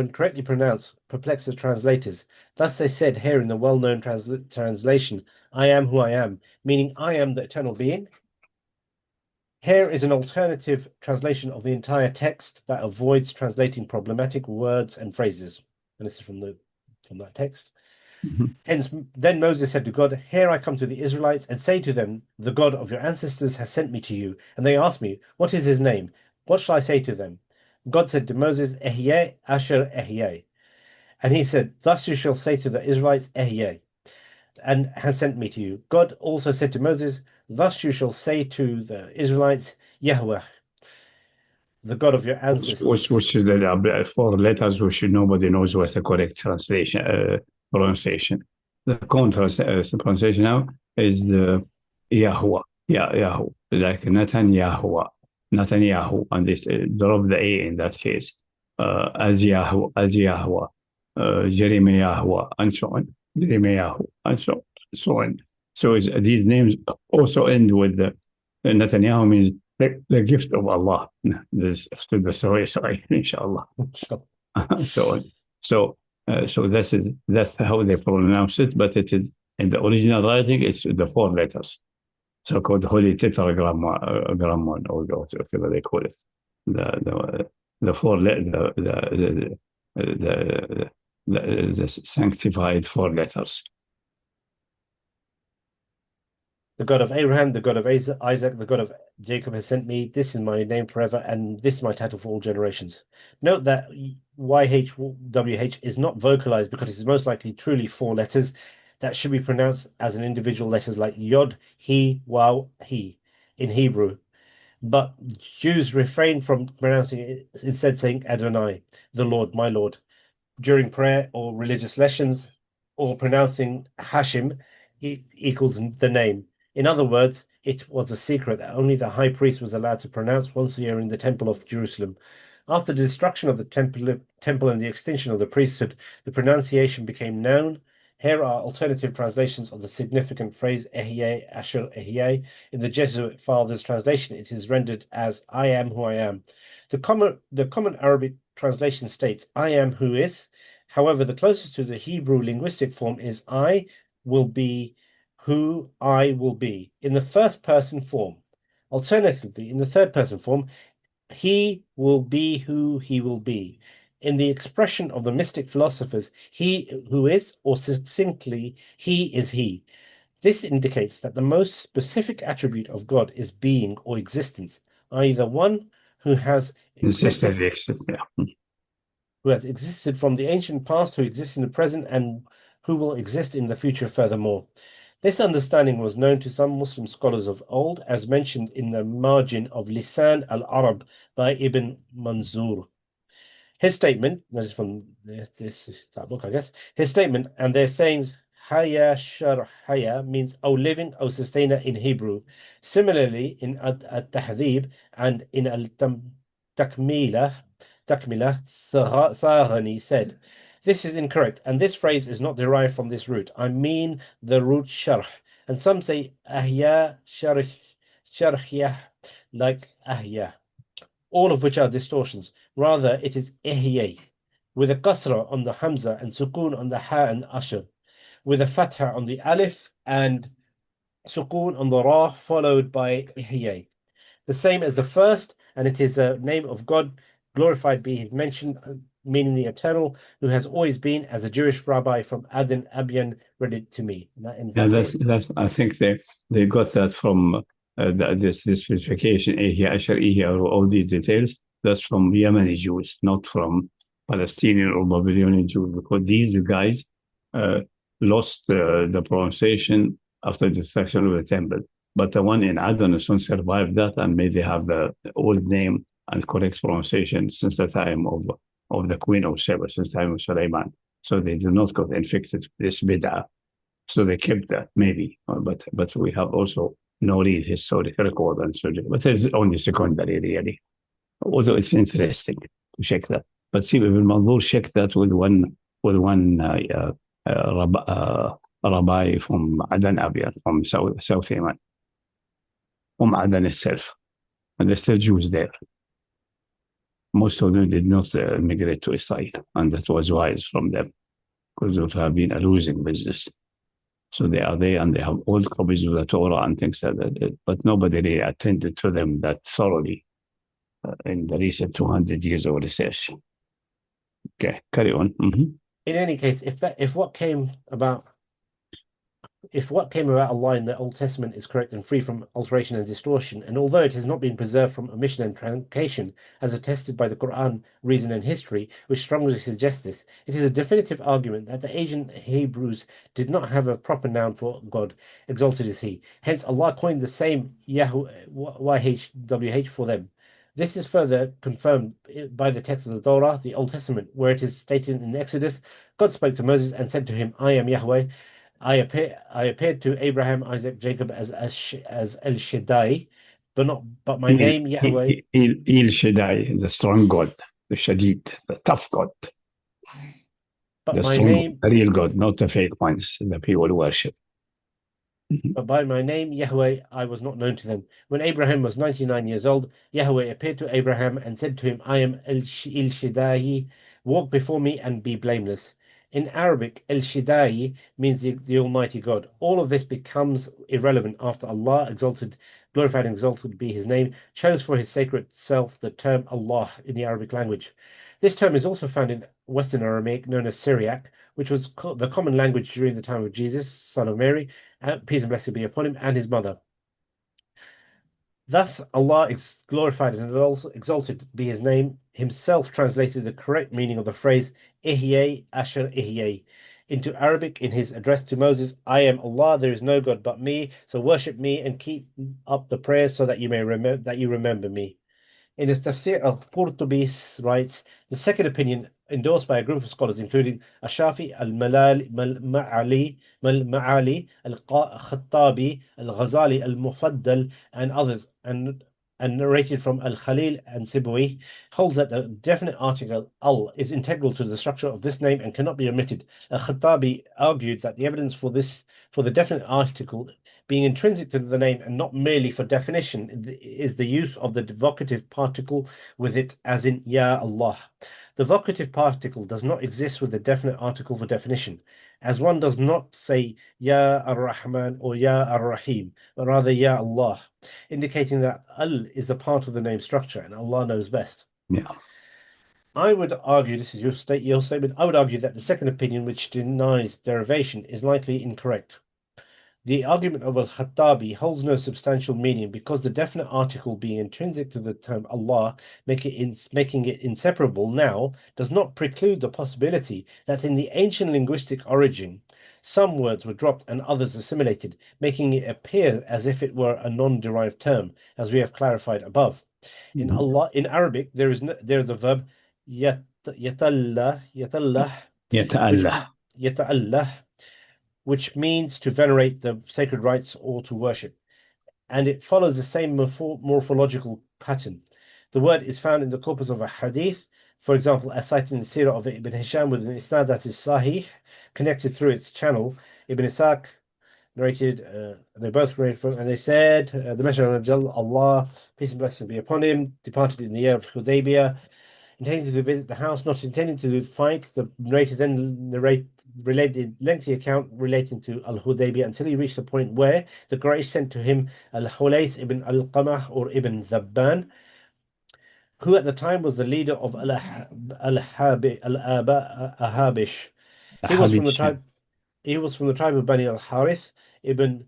correctly pronounced, perplexes translators. Thus they said here in the well-known translation, I am who I am, meaning I am the eternal being. Here is an alternative translation of the entire text that avoids translating problematic words and phrases. And this is from that text. Hence, then Moses said to God, here I come to the Israelites and say to them, the God of your ancestors has sent me to you. And they asked me, what is his name? What shall I say to them? God said to Moses, Ehyeh Asher Ehyeh. And he said, thus you shall say to the Israelites, Ehyeh, and has sent me to you. God also said to Moses, thus you shall say to the Israelites, Yahweh, the God of your ancestors. Which is the 4 letters, which nobody knows what's the correct translation, pronunciation. The common pronunciation now is the Yahweh, Yahweh, like Netanyahu, and this drop the A in that case. As Yahweh, Jeremiah, and so on. Jeremiah, and so on. So these names also end with the Netanyahu means the gift of Allah. This to the story, inshallah. So that's how they pronounce it, but it is in the original writing. It's the 4 letters, so called Holy Tetragrammaton, or whatever they call it. The 4 the sanctified 4 letters. The God of Abraham, the God of Isaac, the God of Jacob has sent me. This is my name forever, and this is my title for all generations. Note that YHWH is not vocalized because it is most likely truly four letters that should be pronounced as an individual letters like Yod, He, Waw, He in Hebrew. But Jews refrain from pronouncing it, instead saying Adonai, the Lord, my Lord, during prayer or religious lessons, or pronouncing Hashim equals the name. In other words, it was a secret that only the high priest was allowed to pronounce once a year in the Temple of Jerusalem. After the destruction of the temple and the extinction of the priesthood, the pronunciation became known. Here are alternative translations of the significant phrase Ehyeh Asher Ehyeh. In the Jesuit Father's translation, it is rendered as I am who I am. The common Arabic translation states I am who is. However, the closest to the Hebrew linguistic form is I will be who I will be in the first person form. Alternatively, in the third person form, he will be who he will be. In the expression of the mystic philosophers, he who is, or succinctly, he is he. This indicates that the most specific attribute of God is being or existence, either one who has existed from the ancient past, who exists in the present, and who will exist in the future furthermore. This understanding was known to some Muslim scholars of old, as mentioned in the margin of Lisan al-Arab by Ibn Manzur. His statement, that is from that book, I guess, his statement and their sayings, Haya Shar Haya means O living, O sustainer in Hebrew. Similarly, in At Tawheed and in Takmila, Sarani said, this is incorrect, and this phrase is not derived from this root. I mean the root sharh, and some say ahya sharhya, like ahya, all of which are distortions. Rather, it is ihyay, with a kasra on the hamza and sukun on the ha and ashr, with a fatha on the alif and sukun on the ra, followed by ihyay. The same as the first, and it is a name of God, glorified be He, mentioned, meaning the eternal, who has always been, as a Jewish rabbi from Aden Abyan read it to me. And that ends Yeah, that bit. that's. I think they got that from this specification, Ehyeh Asher Ehyeh, all these details. That's from Yemeni Jews, not from Palestinian or Babylonian Jews, because these guys lost the pronunciation after the destruction of the temple. But the one in Adon soon survived that, and made they have the old name and correct pronunciation since the time of the Queen of Sheba, since the time of Sulaiman. So they do not got infected with this bid'ah. So they kept that, maybe. But we have also no real historical record and so, but it's only secondary, really. Although it's interesting to check that. But see, Ibn Manzur checked that with one rabbi from Adan Abyan, from South Yemen, from Adan itself. And there's still Jews there. Most of them did not migrate to Israel, and that was wise from them, because it would have been a losing business. So they are there, and they have old copies of the Torah and things like that, but nobody really attended to them that thoroughly in the recent 200 years of research. Okay, carry on. In any case, if what came about Allah in the Old Testament is correct and free from alteration and distortion, and although it has not been preserved from omission and truncation, as attested by the Quran, reason, and history, which strongly suggests this, it is a definitive argument that the ancient Hebrews did not have a proper noun for God, exalted is He. Hence, Allah coined the same YHWH for them. This is further confirmed by the text of the Torah, the Old Testament, where it is stated in Exodus, God spoke to Moses and said to him, I am Yahweh. I appeared to Abraham, Isaac, Jacob as El Shaddai, but my name Yahweh. El Shaddai, the strong God, the Shadid, the tough God. But the my strong, name, the real God, not the fake ones that people worship. But by my name Yahweh I was not known to them. When Abraham was 99 years old, Yahweh appeared to Abraham and said to him, I am El Shaddai, walk before me and be blameless. In Arabic, El Shaddai means the Almighty God. All of this becomes irrelevant after Allah, exalted, glorified and exalted be His name, chose for His sacred self the term Allah in the Arabic language. This term is also found in Western Aramaic, known as Syriac, which was the common language during the time of Jesus, son of Mary, peace and blessing be upon him, and his mother. Thus, Allah is glorified and also exalted be His name, Himself translated the correct meaning of the phrase Ihyay Asher Ihyay into Arabic in His address to Moses. I am Allah, there is no God but me, so worship me and keep up the prayers so that you may remember me. In his tafsir, Al-Qurtubi writes, the second opinion, endorsed by a group of scholars, including Ashafi, Al-Ma'ali, Al-Khattabi, Al-Ghazali, Al-Mufaddal, and others, and narrated from Al-Khalil and Sibwi, holds that the definite article Al is integral to the structure of this name and cannot be omitted. Al-Khattabi argued that the evidence for the definite article being intrinsic to the name and not merely for definition is the use of the vocative particle with it, as in Ya Allah. The vocative particle does not exist with the definite article for definition, as one does not say Ya Ar-Rahman or Ya Ar-Rahim, but rather Ya Allah, indicating that Al is the part of the name structure and Allah knows best. Yeah. I would argue, this is your statement, I would argue that the second opinion, which denies derivation, is likely incorrect. The argument of Al-Khattabi holds no substantial meaning because the definite article being intrinsic to the term Allah, making it inseparable now, does not preclude the possibility that in the ancient linguistic origin, some words were dropped and others assimilated, making it appear as if it were a non-derived term, as we have clarified above. In Arabic, there is a verb yatallah, Yata'allah. which means to venerate the sacred rites or to worship, and it follows the same morphological pattern. The word is found in the corpus of a hadith, for example, as cited in the Sirah of Ibn Hisham with an isnad that is sahih, connected through its channel. Ibn Ishaq narrated, they both narrated from, and they said, the Messenger of Allah, peace and blessings be upon him, departed in the year of Hudaybiyah, intending to visit the house, not intending to fight. The narrator then related lengthy account relating to Al-Hudaybiyah until he reached the point where the Quraysh sent to him Al-Hulays ibn Al-Qamah or Ibn Dhabban, who at the time was the leader of Al-Ahabish. He was from the tribe of Bani Al-Harith ibn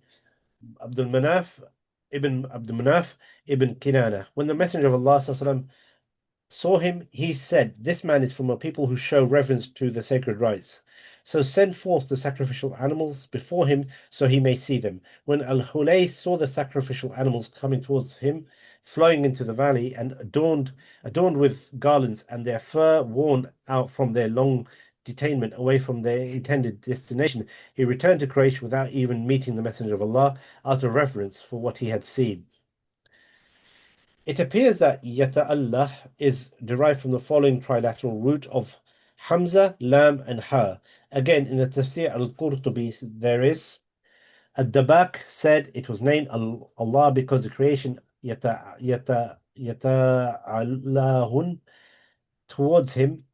Abdul Manaf ibn Kinana. When the Messenger of Allah saw him, he said, this man is from a people who show reverence to the sacred rites. So send forth the sacrificial animals before him so he may see them. When Al-Hulay saw the sacrificial animals coming towards him, flowing into the valley and adorned with garlands and their fur worn out from their long detainment away from their intended destination, he returned to Quraysh without even meeting the Messenger of Allah out of reverence for what he had seen. It appears that Yata'allah is derived from the following trilateral root of Hamza, Lam, and Ha. Again, in the Tafsir al-Qurtubi, there is Ad-Dabak said it was named Allah because the creation Yata'allahun towards him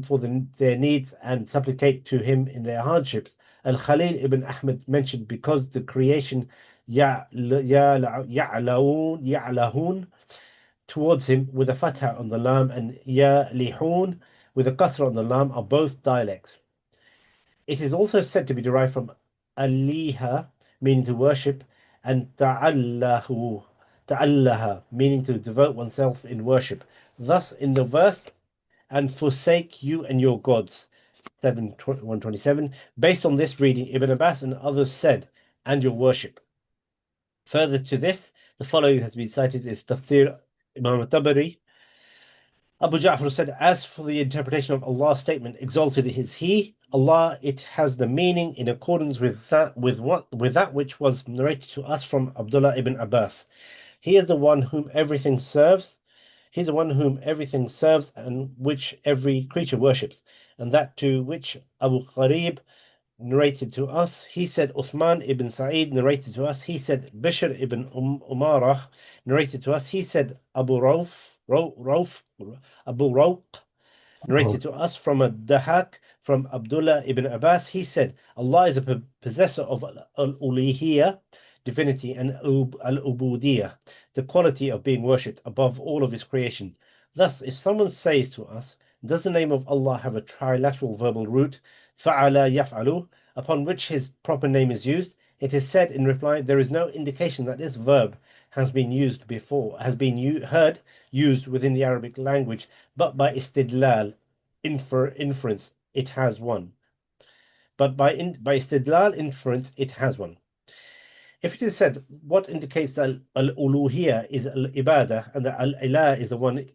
for their needs and supplicate to him in their hardships. Al-Khalil ibn Ahmed mentioned because the creation ya'lahun towards him with a fatha on the lam and ya'lihun with a kasra on the lam are both dialects. It is also said to be derived from aliha, meaning to worship, and ta'allaha, meaning to devote oneself in worship. Thus, in the verse, and forsake you and your gods, 127, based on this reading, Ibn Abbas and others said, and your worship. Further to this, the following has been cited is Tafsir Imam al-Tabari. Abu Ja'far said, as for the interpretation of Allah's statement, exalted is He, Allah, it has the meaning in accordance with that which was narrated to us from Abdullah ibn Abbas. He is the one whom everything serves. He is the one whom everything serves and which every creature worships, and that to which Abu Gharib narrated to us. He said Uthman ibn Sa'id narrated to us. He said Bishr ibn Umarah narrated to us. He said Abu Rawq narrated to us from a Dahak from Abdullah ibn Abbas. He said, Allah is a possessor of al-uluhiyya, divinity, and al-ubudiyya, the quality of being worshipped above all of his creation. Thus, if someone says to us, does the name of Allah have a trilateral verbal root, fa'ala yaf'alu, upon which his proper name is used, it is said in reply, there is no indication that this verb has been used before, has been heard used within the Arabic language, but by istidlal, inference, it has one. But by istidlal inference, it has one. If it is said, what indicates that al-uluhiyya is al-ibadah and that al-ilah is the one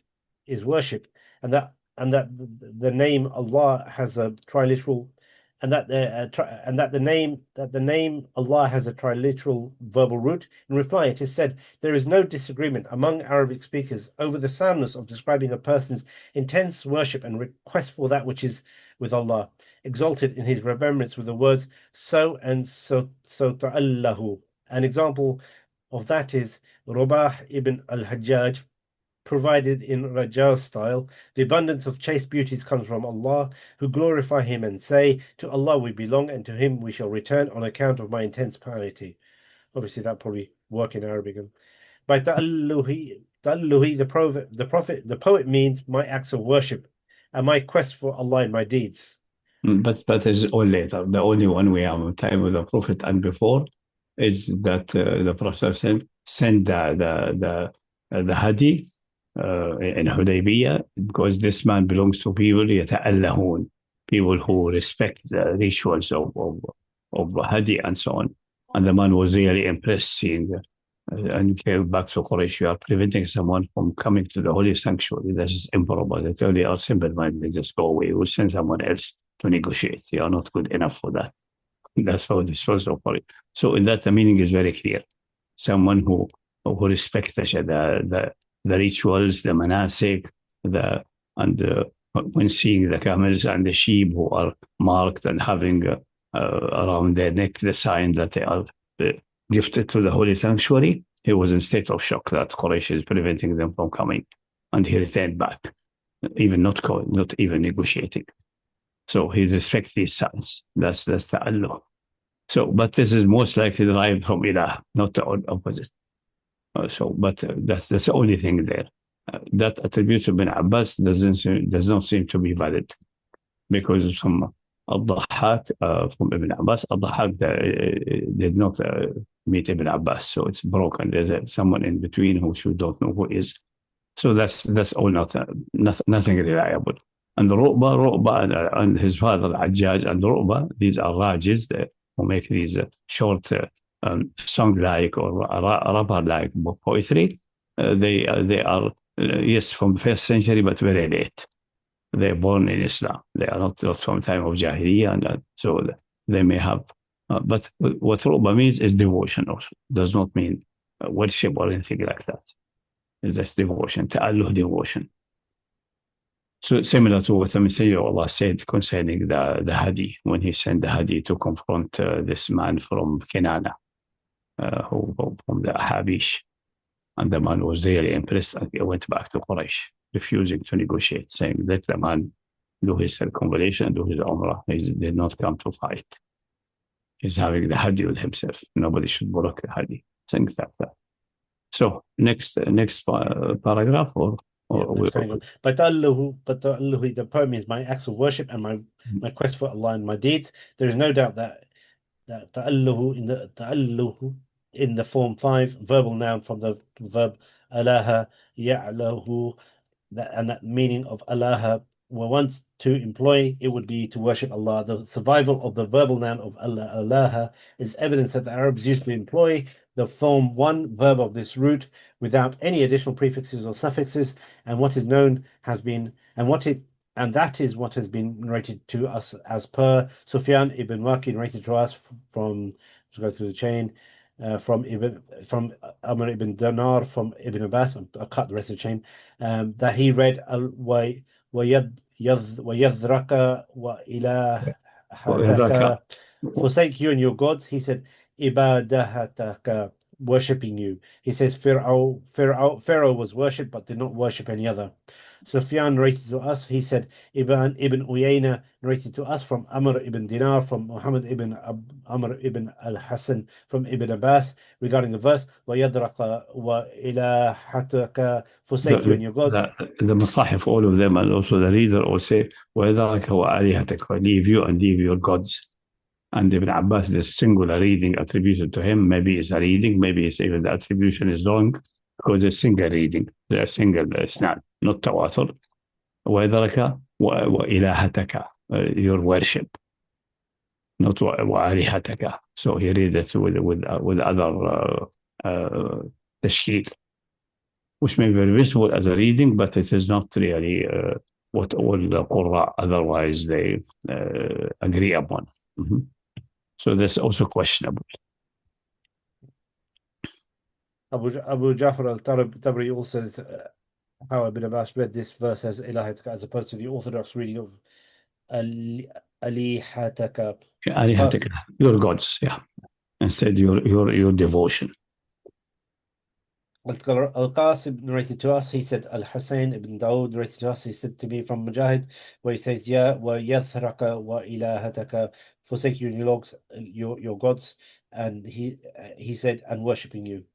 is worship, and that the name Allah has a triliteral, and that the name Allah has a triliteral verbal root. In reply, it is said there is no disagreement among Arabic speakers over the soundness of describing a person's intense worship and request for that which is with Allah, exalted in his remembrance with the words so and so ta'allahu. An example of that is Rabah ibn al-Hajjaj provided in Rajaz style. The abundance of chaste beauties comes from Allah, who glorify Him and say, to Allah we belong and to Him we shall return on account of my intense piety. Obviously, that probably work in Arabic. By ta'alluhi, the poet means my acts of worship and my quest for Allah in my deeds. But it's all later. The only one we have time with the Prophet and before is that the Prophet sent the Hadi in Hudaybiyah, because this man belongs to people يتألهون, people who respect the rituals of Hadi and so on. And the man was really impressed seeing and came back to Quraysh. You are preventing someone from coming to the holy sanctuary. That is improbable. They tell you are simple-minded, just go away. We'll send someone else to negotiate. You are not good enough for that. That's how this was operated. So in that, the meaning is very clear. Someone who respects the rituals, the manasik, when seeing the camels and the sheep who are marked and having around their neck the sign that they are gifted to the holy sanctuary, he was in state of shock that Quraysh is preventing them from coming, and he returned back, not even negotiating. So he respects these signs. That's ta'alluh. So, but this is most likely derived from ilah, not the opposite. But that's the only thing there. That attribute to Ibn Abbas does not seem to be valid, because from Al-Dhahhak, from Ibn Abbas, Al-Dhahhak did not meet Ibn Abbas, so it's broken. There's someone in between who you don't know who is. So that's all nothing reliable. And Ru'ba and his father Ajaj and Ru'ba, these are Rajis who make these short song-like or rapper-like poetry. They are yes, from first century, but very late. They're born in Islam. They are not from time of Jahiliyyah, and so they may have. But what Ru'ba means is devotion also. Does not mean worship or anything like that. It's just devotion, ta'alluh, devotion. So similar to what the Messenger of Allah said concerning the Hadi, when he sent the Hadi to confront this man from Kinana, from the Habish. And the man was really impressed, and he went back to Quraysh, refusing to negotiate, saying, let the man do his circumambulation, do his umrah. He did not come to fight. He's having the Hadi with himself. Nobody should block the Hadi. Things like that. So next paragraph, But the poem is my acts of worship and my quest for Allah and my deeds. There is no doubt that ta'alluhu in the form 5 verbal noun from the verb alaha ya'lahu, and that meaning of alaha were once to employ, it would be to worship Allah. The survival of the verbal noun of alaha is evidence that the Arabs used to employ the form 1 verb of this root without any additional prefixes or suffixes, and what is known has been that is what has been narrated to us as per Sufyan ibn Waqi, narrated to us from, let's go through the chain, from Amr ibn Dinar, from Ibn Abbas. I'll cut the rest of the chain, that he read وَيَذْرَكَ وَإِلَهَتَكَ, forsake you and your gods. He said ibadahataka, worshipping you. He says Pharaoh was worshipped but did not worship any other. Sufyan narrated to us, he said, Ibn Uyayna narrated to us from Amr ibn Dinar, from Muhammad ibn Amr ibn al-Hasan, from Ibn Abbas regarding the verse, وَيَدْرَقَ وَإِلَهَتَكَ forsake you and your gods. The Masahif, all of them, and also the reader will say, وَإِذَا وَآلِهَتَكَ, leave you and leave your gods. And Ibn Abbas, the singular reading attributed to him, maybe it's a reading, maybe it's even the attribution is wrong, because it's single reading, a single isnad, not tawatur. وَإِذَرَكَ وَإِلَهَتَكَ, your worship, not وَآلِهَتَكَ. So he read it with other tashkil, which may be visible as a reading, but it is not really what all the Qurra otherwise they agree upon. Mm-hmm. So that's also questionable. Abu Ja'far al-Tabari also says how Ibn Abbas read this verse as Ilahatka as opposed to the orthodox reading of Alihataka. Alihataka, your gods, yeah. Instead, your devotion. Al-Qasim narrated to us, he said, Al-Husayn ibn Dawood narrated to us, he said to me from Mujahid, where he says, Ya wa yathraka wa ilahataka, forsake you and your gods, and he said, and worshipping you.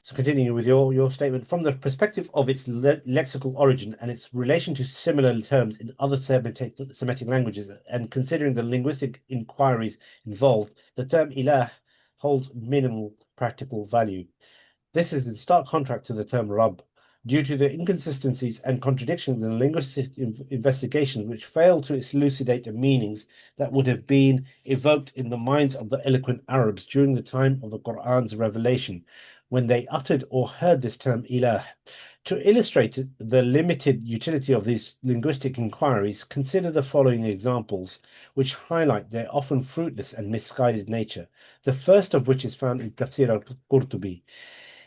So continuing with your statement, from the perspective of its lexical origin and its relation to similar terms in other Semitic languages, and considering the linguistic inquiries involved, the term ilah holds minimal practical value. This is in stark contrast to the term Rabb, due to the inconsistencies and contradictions in linguistic investigations which fail to elucidate the meanings that would have been evoked in the minds of the eloquent Arabs during the time of the Quran's revelation, when they uttered or heard this term ilah. To illustrate the limited utility of these linguistic inquiries, consider the following examples, which highlight their often fruitless and misguided nature. The first of which is found in Tafsir al-Qurtubi.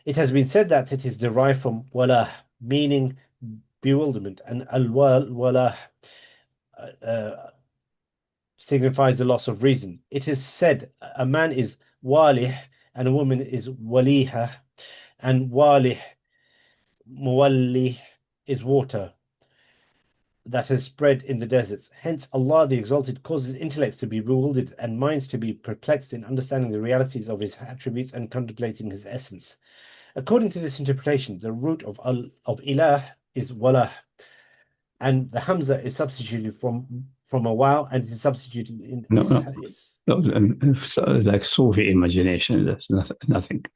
It has been said that it is derived from walah, meaning bewilderment, and al-walah signifies the loss of reason. It is said a man is walih and a woman is waliha, and walih, muwalli, is water that has spread in the deserts. Hence, Allah the Exalted causes intellects to be bewildered and minds to be perplexed in understanding the realities of His attributes and contemplating His essence. According to this interpretation, the root of ilah is walah, and the hamza is substituted from a waw, and it is substituted in like Sufi imagination. There's nothing.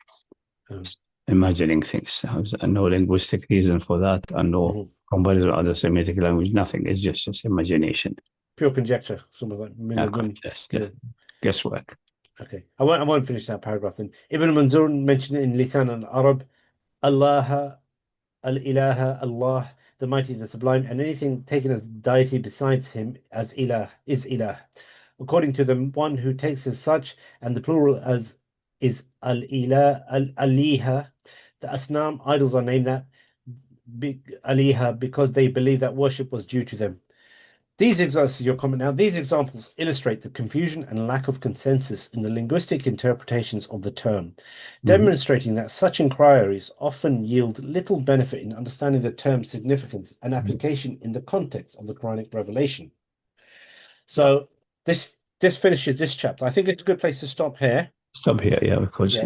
Imagining things. No linguistic reason for that, and no comparison with other Semitic language. Nothing. It's just imagination. Pure conjecture. Something like guesswork. Okay, I won't finish that paragraph then. Ibn Manzur mentioned in Lisan al-Arab, Allah, al-ilaha, Allah, the mighty, the sublime, and anything taken as deity besides him as ilah is ilah. According to the one who takes as such, and the plural as is al-ilah, al-aliha, the asnam, idols are named that aliha because they believe that worship was due to them. These examples, your comment now, these examples illustrate the confusion and lack of consensus in the linguistic interpretations of the term, demonstrating that such inquiries often yield little benefit in understanding the term's significance and application in the context of the Quranic revelation. So this finishes this chapter. I think it's a good place to stop here. Stop here, yeah, because